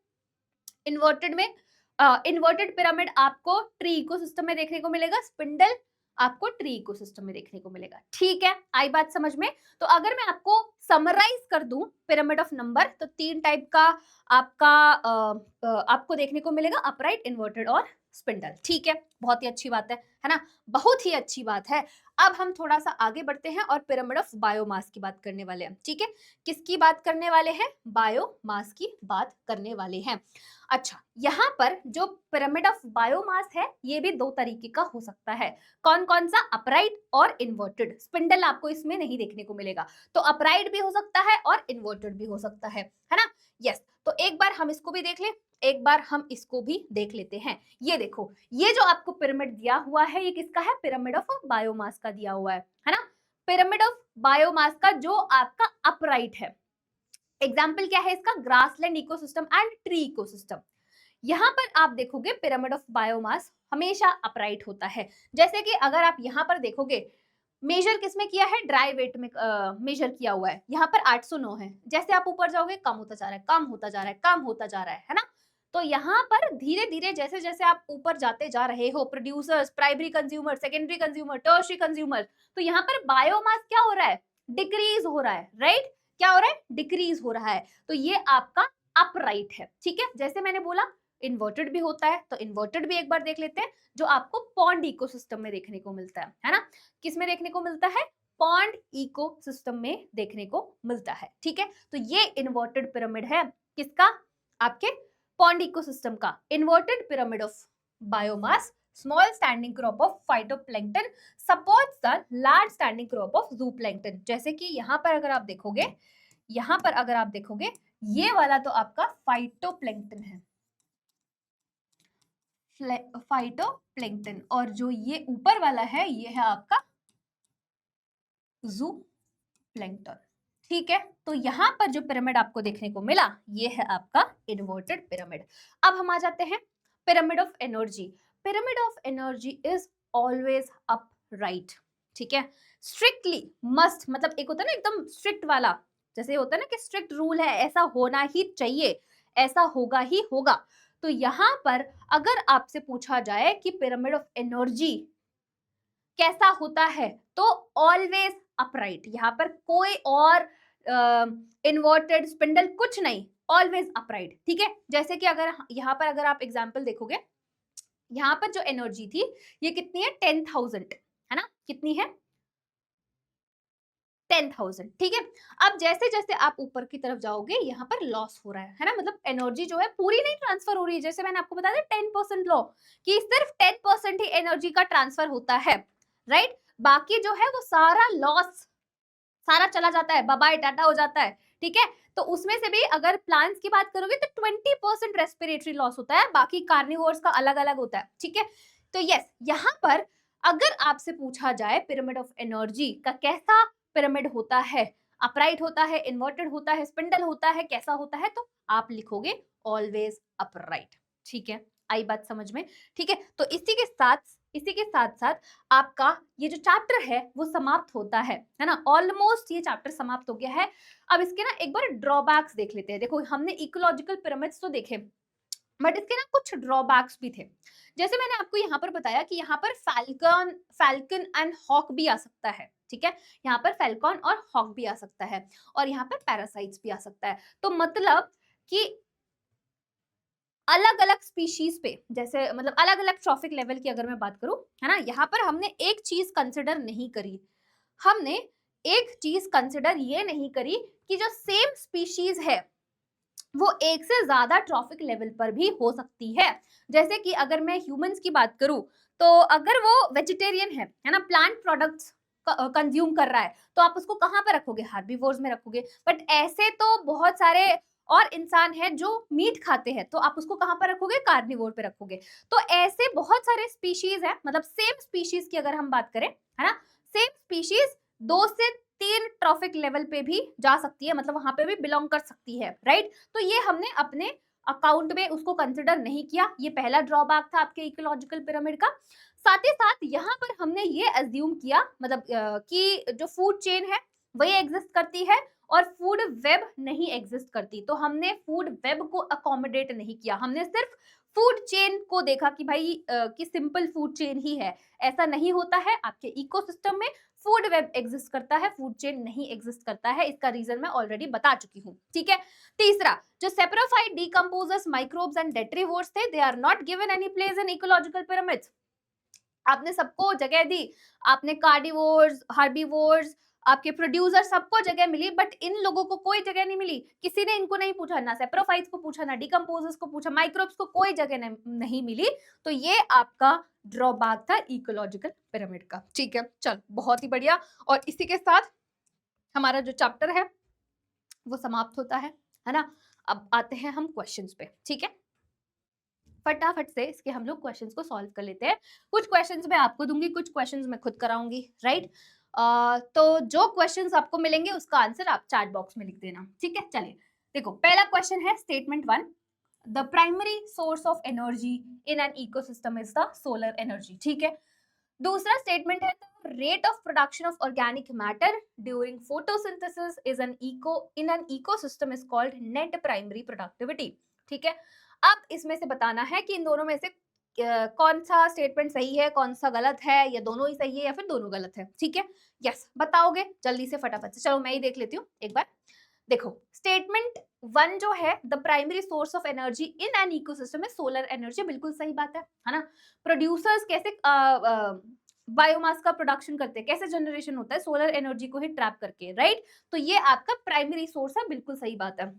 इन्वर्टेड में इन्वर्टेड पिरामिड आपको ट्री इकोसिस्टम में देखने को मिलेगा, स्पिंडल आपको ट्री इकोसिस्टम में देखने को मिलेगा। ठीक है, आई बात समझ में। तो अगर मैं आपको समराइज कर दूं पिरामिड ऑफ नंबर, तो 3 टाइप का आपको देखने को मिलेगा, अपराइट, इन्वर्टेड और स्पिंडल। ठीक है, बहुत ही अच्छी बात है ना, बहुत ही अच्छी बात है। अब हम थोड़ा सा आगे बढ़ते हैं और पिरामिड ऑफ बायोमास की बात करने वाले हैं। ठीक है, किसकी बात करने वाले हैं, बायोमास की बात करने वाले हैं। अच्छा, यहाँ पर जो पिरामिड ऑफ बायोमास है ये भी 2 तरीके का हो सकता है। कौन कौन सा, अपराइट और इन्वर्टेड। स्पिंडल आपको इसमें नहीं देखने को मिलेगा, तो अपराइट भी हो सकता है और इन्वर्टेड भी हो सकता है ना। यस, तो एक बार हम इसको भी देख ले, एक बार हम इसको भी देख लेते हैं। ये देखो, ये जो आपको पिरामिड दिया हुआ है ये किसका है, पिरामिड ऑफ बायोमास का दिया हुआ है ना। पिरामिड ऑफ बायोमास का जो आपका अपराइट है, एग्जाम्पल क्या है इसका, grassland ecosystem and tree ecosystem. यहाँ पर आप देखोगे पिरामिड ऑफ बायोमास हमेशा अपराइट होता है। जैसे कि अगर आप यहाँ पर देखोगे, मेजर किसमें किया है, ड्राई वेट में मेजर किया हुआ है, यहाँ पर 809 है। जैसे आप ऊपर जाओगे कम होता जा रहा है, कम होता जा रहा है, कम होता जा रहा है ना। तो यहाँ पर धीरे धीरे जैसे जैसे आप ऊपर जाते जा रहे हो, producers, primary consumer, secondary consumer, tertiary consumer, तो यहाँ पर बायोमास क्या हो रहा है, डिक्रीज हो रहा है, राइट। क्या हो रहा है, डिक्रीज हो रहा है। तो ये आपका अपराइट है। ठीक है, जैसे मैंने बोला इन्वर्टेड भी होता है, तो इन्वर्टेड भी एक बार देख लेते हैं, जो आपको पॉन्ड इकोसिस्टम में देखने को मिलता है ना। किस में देखने को मिलता है, पॉन्ड इकोसिस्टम में देखने को मिलता है। ठीक है, तो ये इन्वर्टेड पिरामिड है, किसका, आपके पॉन्ड इकोसिस्टम का। Inverted pyramid of biomass, small standing crop of phytoplankton supports the large standing crop of जूप्लैंक्टन। जैसे कि यहाँ पर अगर आप देखोगे, यहाँ पर अगर आप देखोगे, ये वाला तो आपका फाइटोप्लैंक्टन है, फाइटोप्लैंक्टन, और जो ये ऊपर वाला है ये है आपका जूप्लैंक्टन। ठीक है, तो यहाँ पर जो पिरामिड आपको देखने को मिला ये है आपका इन्वर्टेड पिरामिड। अब हम आ जाते हैं pyramid of energy. Pyramid of energy is always upright. ठीक है, स्ट्रिक्टली मस्ट, मतलब एक होता है ना एकदम स्ट्रिक्ट वाला, जैसे होता है ना कि स्ट्रिक्ट रूल है, ऐसा होना ही चाहिए, ऐसा होगा ही होगा। तो यहाँ पर अगर आपसे पूछा जाए कि पिरामिड ऑफ एनर्जी कैसा होता है, तो ऑलवेज अपराइट। यहाँ पर कोई और इन्वर्टेड, स्पिंडल कुछ नहीं, ऑलवेज अपराइट। ठीक है, जैसे कि अगर यहाँ पर अगर आप एग्जांपल देखोगे, यहाँ पर जो एनर्जी थी ये कितनी है, 10,000 है ना, कितनी है, 10,000। ठीक है, अब जैसे जैसे आप ऊपर की तरफ जाओगे यहाँ पर लॉस हो रहा है ना, मतलब एनर्जी जो है पूरी नहीं ट्रांसफर हो रही है। जैसे मैंने आपको बताया 10% लॉ, कि सिर्फ 10% ही एनर्जी का ट्रांसफर होता है, राइट। बाकी जो है वो सारा लॉस, सारा चला जाता है, बाय बाय टाटा हो जाता है। ठीक है, तो उसमें से भी अगर प्लांट्स की बात करोगे तो 20% रेस्पिरेटरी लॉस होता है, बाकी कार्निवोर्स का अलग अलग होता है। ठीक है, तो यस, यहाँ पर अगर आपसे पूछा जाए पिरामिड ऑफ एनर्जी का कैसा पिरामिड होता है, अपराइट होता है, इन्वर्टेड होता है, स्पिंडल होता है, कैसा होता है, तो आप लिखोगे ऑलवेज अपराइट। ठीक है, आई बात समझ में। ठीक है, तो इसी के साथ साथ आपका ये जो चैप्टर है वो समाप्त होता है ना, ऑलमोस्ट ये चैप्टर समाप्त हो गया है। अब इसके ना एक बार ड्रॉबैक्स देख लेते हैं। देखो, हमने इकोलॉजिकल पिरामिड्स तो देखे, बट इसके ना कुछ ड्रॉबैक्स भी थे। जैसे मैंने आपको यहाँ पर बताया कि यहाँ पर फैल्कन एंड हॉक भी आ सकता है। ठीक है, यहाँ पर फैल्कन और हॉक भी आ सकता है, और यहाँ पर पैरासाइट्स भी आ सकता है। तो मतलब कि अलग अलग स्पीशीज पे, जैसे मतलब अलग अलग ट्रॉफिक लेवल की अगर मैं बात करूं, है ना, यहाँ पर हमने एक चीज कंसिडर नहीं करी, हमने एक चीज कंसिडर ये नहीं करी कि जो सेम स्पीशीज है वो एक से ज्यादा ट्रॉफिक लेवल पर भी हो सकती है। जैसे कि अगर मैं ह्यूमंस की बात करूं, तो अगर वो वेजिटेरियन है ना, प्लांट प्रोडक्ट्स कंज्यूम कर रहा है, तो आप उसको कहाँ पर रखोगे, हार्बीवोर्स में रखोगे। बट ऐसे तो बहुत सारे और इंसान हैं जो मीट खाते हैं, तो आप उसको कहाँ पर रखोगे, कार्निवोर पे रखोगे। तो ऐसे बहुत सारे स्पीशीज है, मतलब सेम स्पीशीज की अगर हम बात करें, है ना, सेम स्पीशीज 2 से 3 ट्रॉफिक लेवल पे भी जा सकती है, मतलब वहां पे भी बिलोंग कर सकती है, राइट। तो ये हमने अपने अकाउंट में उसको कंसिडर नहीं किया, ये पहला ड्रॉबैक था आपके इकोलॉजिकल पिरामिड का। साथ ही साथ यहाँ पर हमने ये अज्यूम किया, मतलब कि जो फूड चेन है वही एग्जिस्ट करती है और फूड वेब नहीं एग्जिस्ट करती। तो हमने फूड वेब को अकोमोडेट नहीं किया, हमने सिर्फ फूड चेन को देखा कि भाई कि सिंपल फूड चेन ही है। ऐसा नहीं होता है, आपके इकोसिस्टम में फूड वेब एग्जिस्ट करता है, फूड चेन नहीं एग्जिस्ट करता है। इसका रीजन मैं ऑलरेडी बता चुकी हूँ, ठीक है। तीसरा, जो saprophyte, decomposers, microbes and detritivores थे, they are not given any place in ecological pyramids. आपने सबको जगह दी, आपने कार्डिवोर्स, हार्बीवोर्स, आपके प्रोड्यूसर सबको जगह मिली, बट इन लोगों को कोई जगह नहीं मिली। किसी ने इनको नहीं पूछा, ना सेप्रोफाइट्स को पूछा, ना डिकम्पोजर्स को पूछा, माइक्रोब्स को कोई जगह नहीं मिली। तो ये आपका ड्रॉबैक था इकोलॉजिकल पिरामिड का, ठीक है। चल, बहुत ही बढ़िया। और इसी के साथ हमारा जो चैप्टर है वो समाप्त होता है ना। अब आते हैं हम क्वेश्चंस पे, ठीक है। फटाफट से इसके हम लोग क्वेश्चंस को सॉल्व कर लेते हैं। कुछ क्वेश्चंस मैं आपको दूंगी, कुछ क्वेश्चंस मैं खुद कराऊंगी, राइट। तो जो क्वेश्चंस आपको मिलेंगे उसका आंसर आप चैट बॉक्स में लिख देना, ठीक है। चलिए देखो, पहला क्वेश्चन है statement 1, the primary source of energy in an ecosystem is the solar energy, ठीक है। दूसरा स्टेटमेंट है, rate of production of organic matter during photosynthesis is an ecosystem is called net primary productivity, ठीक है। अब इसमें से बताना है कि इन दोनों में से कौन सा स्टेटमेंट सही है, कौन सा गलत है, या दोनों ही सही है या फिर दोनों गलत है, ठीक है। यस, बताओगे जल्दी से फटाफट से। चलो मैं ही देख लेती हूँ एक बार। देखो, स्टेटमेंट 1 जो है, the primary source of energy in an ecosystem है सोलर एनर्जी, बिल्कुल सही बात है ना। प्रोड्यूसर्स कैसे बायोमास का प्रोडक्शन करते हैं, कैसे जनरेशन होता है, सोलर एनर्जी को ही ट्रैप करके, राइट। तो ये आपका प्राइमरी सोर्स है, बिल्कुल सही बात है।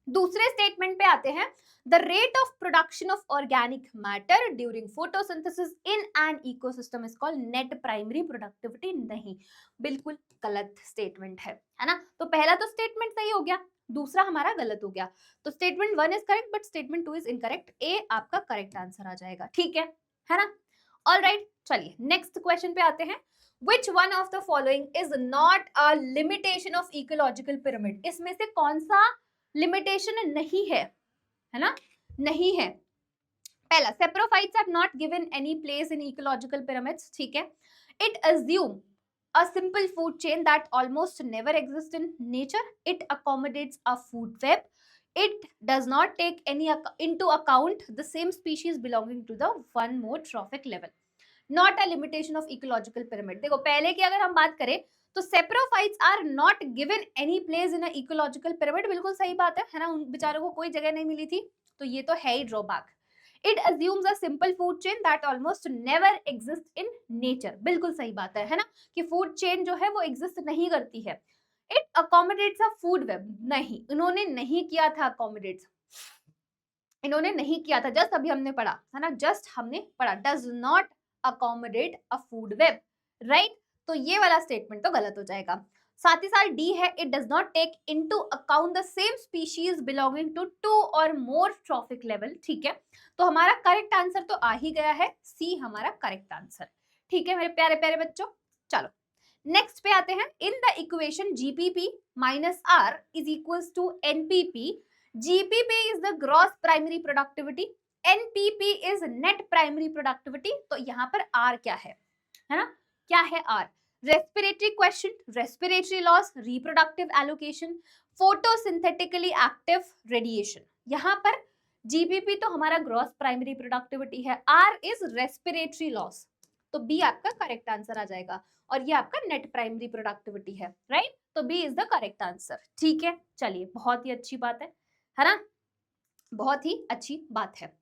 दूसरे स्टेटमेंट पे आते हैं, the rate of production of organic matter during photosynthesis in an ecosystem is called net primary productivity. नहीं, बिल्कुल गलत स्टेटमेंट है ना। तो पहला तो स्टेटमेंट सही हो गया, दूसरा हमारा गलत हो गया। तो statement 1 is correct but statement 2 is incorrect. A आपका करेक्ट आंसर आ जाएगा, ठीक है ना। ऑलराइट, चलिए नेक्स्ट क्वेश्चन पे आते हैं। Which one of the following is not a limitation of ecological pyramid? इसमें से कौन सा लिमिटेशन नहीं है ना, नहीं है। पहला, saprophytes are not given any place in ecological pyramids, ठीक है। It assume a simple food chain that almost never exists in nature. It accommodates a food web. It does not take any into account the same species belonging to the one more trophic level. Not a limitation of ecological pyramid. देखो, पहले की अगर हम बात करें तो saprophytes are not given any place in ecological pyramid, बिल्कुल सही बात है ना। उन बेचारों को कोई जगह नहीं मिली थी, तो ये तो है ही drawback. It assumes a simple food chain that almost never exist in nature, बिल्कुल सही बात है ना, कि फूड चेन जो है वो एग्जिस्ट नहीं करती है। It accommodates a food web, नहीं, इन्होंने नहीं किया था अकोमोडेट्स, इन्होंने नहीं किया था, जस्ट अभी हमने पढ़ा है ना, जस्ट हमने पढ़ा, does not accommodate a food web, right. तो ये वाला स्टेटमेंट तो गलत हो जाएगा। साथ ही साथ डी है, it does not take into account the same species belonging to 2 और मोर ट्रॉफिक लेवल, ठीक है। तो हमारा करेक्ट आंसर तो आ ही गया है, सी हमारा करेक्ट आंसर, ठीक है मेरे प्यारे प्यारे बच्चों। चलो नेक्स्ट पे आते हैं। In the equation GPP minus R is equals to NPP, GPP is the gross primary productivity, NPP is net primary productivity। तो यहाँ पर R क्या है ना, क्या है R? Respiratory question, respiratory loss, reproductive allocation, photosynthetically active radiation. यहाँ पर GPP तो हमारा ग्रॉस प्राइमरी प्रोडक्टिविटी है, R इज रेस्पिरेटरी लॉस, तो B आपका करेक्ट आंसर आ जाएगा। और ये आपका नेट प्राइमरी प्रोडक्टिविटी है, राइट। तो B is the correct answer, ठीक है। चलिए, बहुत ही अच्छी बात है ना, बहुत ही अच्छी बात है।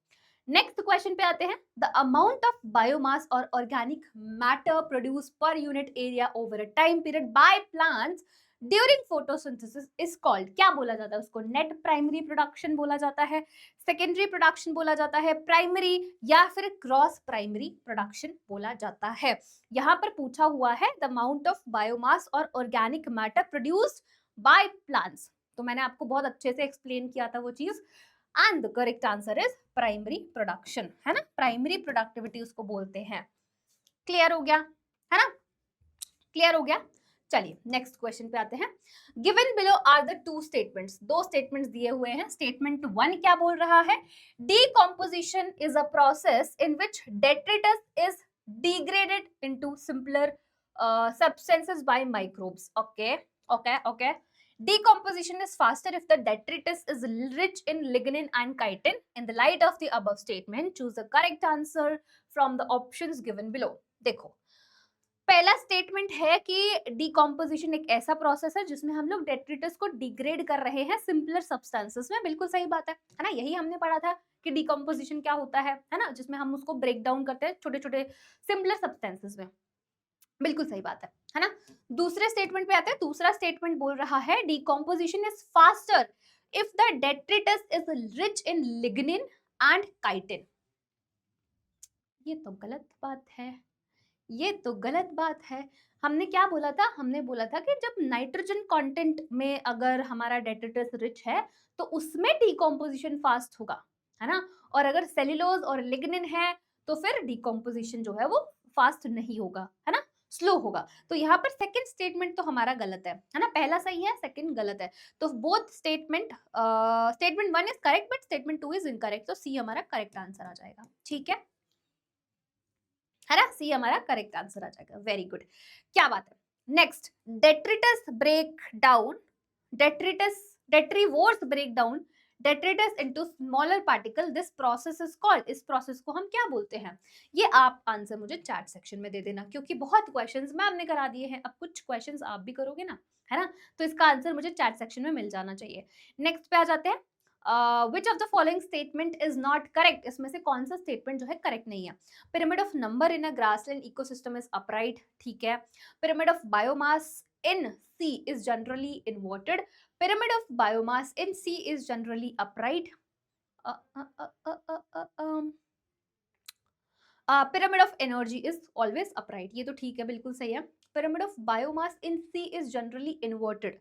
नेक्स्ट क्वेश्चन पे आते हैं। द अमाउंट ऑफ बायोमास और organic matter produce per unit area over a time period by plants during photosynthesis is called, क्या बोला जाता है उसको? नेट प्राइमरी प्रोडक्शन बोला जाता है, सेकेंडरी प्रोडक्शन बोला जाता है, प्राइमरी या फिर क्रॉस प्राइमरी प्रोडक्शन बोला जाता है। यहाँ पर पूछा हुआ है द अमाउंट ऑफ बायोमास और organic matter produced by plants, तो मैंने आपको बहुत अच्छे से एक्सप्लेन किया था वो चीज। And the correct answer is primary production, है ना, प्राइमरी प्रोडक्टिविटी उसको बोलते हैं। क्लियर हो गया, है ना, क्लियर हो गया। चलिए नेक्स्ट क्वेश्चन पे आते हैं। Given below are the two statements, दो स्टेटमेंट्स दिए हुए हैं। स्टेटमेंट 1 क्या बोल रहा है? Decomposition is a process in which detritus is degraded into simpler substances by microbes. Okay. Decomposition is faster if the detritus is rich in lignin and chitin. In the light of the above statement, choose the correct answer from the options given below. देखो, पहला स्टेटमेंट है कि डिकम्पोजिशन एक ऐसा प्रोसेस है जिसमें हम लोग डेट्रिटस को डिग्रेड कर रहे हैं सिंपलर सब्सटेंसेस में। बिल्कुल सही बात है ना, यही हमने पढ़ा था कि डिकम्पोजिशन क्या होता है ना, जिसमें हम उसको ब्रेक डाउन करते हैं छोटे छोटे सिंपलर सब्सटेंसेस में। बिल्कुल सही बात है ना। दूसरे स्टेटमेंट पे आते हैं। दूसरा स्टेटमेंट बोल रहा है decomposition is faster if the detritus is rich in lignin and chitin. ये तो गलत बात है, ये तो गलत बात है। हमने क्या बोला था? हमने बोला था कि जब नाइट्रोजन कंटेंट में अगर हमारा डेट्रिटस रिच है तो उसमें डिकम्पोजिशन फास्ट होगा, है ना, और अगर सेल्यूलोज और लिग्निन है तो फिर डिकम्पोजिशन जो है वो फास्ट नहीं होगा, है ना, स्लो होगा। तो यहाँ पर सेकंड स्टेटमेंट तो हमारा गलत है ना, पहला सही है, सेकंड गलत है। तो both statement, statement 1 is correct but statement 2 is incorrect, तो सी हमारा करेक्ट आंसर आ जाएगा। ठीक है ना, सी हमारा करेक्ट आंसर आ जाएगा। वेरी गुड, क्या बात है। Next, detritus break down, detritivores break down detritus into smaller particle, this process is called, इस प्रोसेस को हम क्या बोलते हैं? ये आप आंसर मुझे चैट सेक्शन में दे देना, क्योंकि बहुत क्वेश्चंस मैम ने करा दिए हैं, अब कुछ क्वेश्चंस आप भी करोगे ना, है ना, तो इसका आंसर मुझे चैट सेक्शन में मिल जाना चाहिए। नेक्स्ट पे आ जाते हैं। Which of the following statement is not correct, इसमें से कौन सा स्टेटमेंट जो है करेक्ट नहीं है? Pyramid of number in a grassland ecosystem is upright, ठीक है। Pyramid of biomass in sea is generally inverted, pyramid of biomass in sea is generally upright, pyramid of energy is always upright, ये तो ठीक है, बिल्कुल सही है। pyramid of biomass in sea is generally inverted,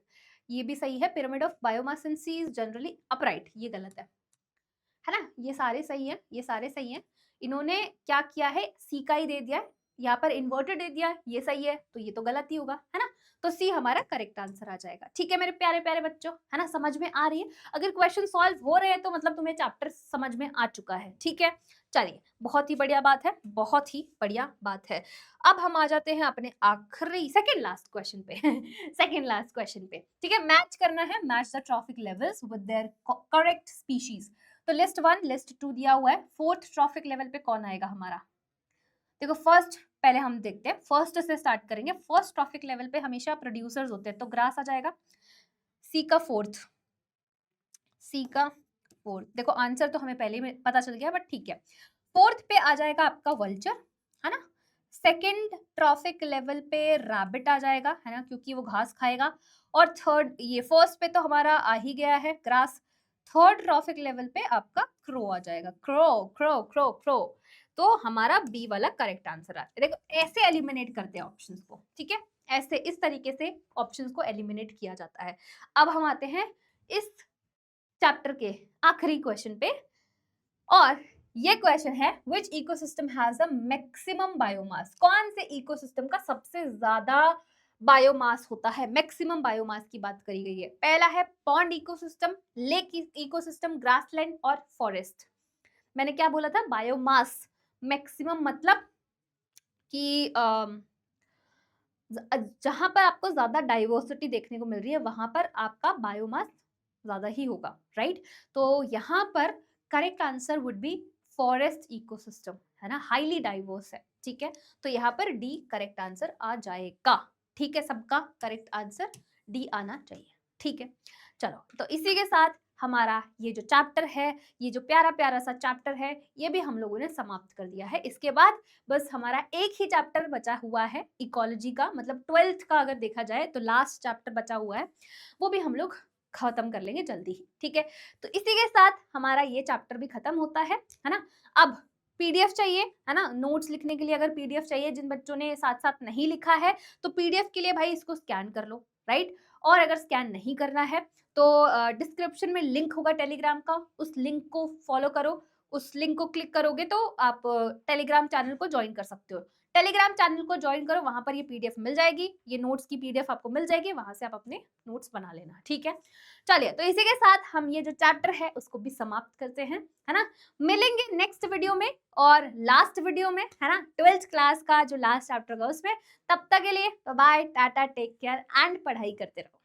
ये भी सही है। pyramid of biomass in sea is generally upright, ये गलत है ना। ये सारे सही है, ये सारे सही है। इन्होंने क्या किया है, सी का ही दे दिया है, यहाँ पर इन्वर्टेड दे दिया, ये सही है, तो ये तो गलत ही होगा, है ना, तो सी हमारा करेक्ट आंसर आ जाएगा। ठीक है मेरे प्यारे प्यारे बच्चों, है ना, समझ में आ रही है? अगर क्वेश्चन सॉल्व हो रहे हैं तो मतलब तुम्हें चैप्टर समझ में आ चुका है। ठीक है, चलिए, बहुत ही बढ़िया बात है, बहुत ही बढ़िया बात है। अब हम आ जाते हैं अपने आखिरी सेकंड लास्ट क्वेश्चन पे सेकंड लास्ट क्वेश्चन पे, ठीक है। मैच करना है, match the trophic levels with their correct species. तो लिस्ट 1 लिस्ट 2 दिया हुआ है, फोर्थ ट्रॉफिक लेवल पे कौन आएगा हमारा? देखो फर्स्ट, पहले हम देखते हैं, फर्स्ट से स्टार्ट करेंगे। फर्स्ट ट्रॉफिक लेवल पे हमेशा प्रोड्यूसर्स होते हैं, तो ग्रास आ जाएगा। सी का फोर्थ, सी का फोर्थ, देखो आंसर तो हमें पहले ही पता चल गया, बट ठीक है। फोर्थ पे आ जाएगा आपका वल्चर, है ना। सेकंड ट्रॉफिक लेवल पे रैबिट आ जाएगा, है ना, क्योंकि वो घास खाएगा। और थर्ड, ये फर्स्ट पे तो हमारा आ ही गया है ग्रास। थर्ड ट्रॉफिक लेवल पे आपका क्रो आ जाएगा, क्रो क्रो क्रो क्रो, तो हमारा बी वाला करेक्ट आंसर आता है। देखो ऐसे एलिमिनेट करते हैं ऑप्शंस को, ठीक है, ऐसे इस तरीके से ऑप्शंस को एलिमिनेट किया जाता है। अब हम आते हैं इस चैप्टर के आखिरी क्वेश्चन पे, और ये क्वेश्चन है which ecosystem has a maximum biomass, कौन से इकोसिस्टम का सबसे ज्यादा बायोमास होता है, मैक्सिमम बायोमास की बात करी गई है। पहला है pond ecosystem, lake ecosystem, grassland और फॉरेस्ट। मैंने क्या बोला था? बायोमास मैक्सिमम, मतलब कि जहां पर आपको ज्यादा डाइवर्सिटी देखने को मिल रही है वहां पर आपका बायोमास ज्यादा ही होगा, राइट। तो यहाँ पर correct answer would be forest ecosystem, है ना, हाईली डाइवर्स है, ठीक है। तो यहाँ पर डी करेक्ट आंसर आ जाएगा, ठीक है, सबका करेक्ट आंसर डी आना चाहिए, ठीक है। चलो, तो इसी के साथ हमारा ये जो चैप्टर है, ये जो प्यारा प्यारा सा चैप्टर है, ये भी हम लोगों ने समाप्त कर दिया है। इसके बाद बस हमारा एक ही चैप्टर बचा हुआ है इकोलॉजी का, मतलब 12th का अगर देखा जाए तो लास्ट चैप्टर बचा हुआ है, वो भी हम लोग खत्म कर लेंगे जल्दी ही, ठीक है। तो इसी के साथ हमारा ये चैप्टर भी खत्म होता है ना। अब पीडीएफ चाहिए है ना, नोट्स लिखने के लिए अगर पीडीएफ चाहिए, जिन बच्चों ने साथ साथ नहीं लिखा है तो पीडीएफ के लिए भाई इसको स्कैन कर लो, राइट। और अगर स्कैन नहीं करना है तो डिस्क्रिप्शन में लिंक होगा टेलीग्राम का, उस लिंक को फॉलो करो, उस लिंक को क्लिक करोगे तो आप टेलीग्राम चैनल को ज्वाइन कर सकते हो। टेलीग्राम चैनल को ज्वाइन करो, वहां पर ये पीडीएफ मिल जाएगी, ये नोट्स की पीडीएफ आपको मिल जाएगी, वहां से आप अपने नोट्स बना लेना, ठीक है। चलिए, तो इसी के साथ हम ये जो चैप्टर है उसको भी समाप्त करते हैं, है ना। मिलेंगे नेक्स्ट वीडियो में और लास्ट वीडियो में, है ना, 12th क्लास का जो लास्ट चैप्टर का उसमें। तब तक के लिए बाय, टाटा, टेक केयर एंड पढ़ाई करते रहो।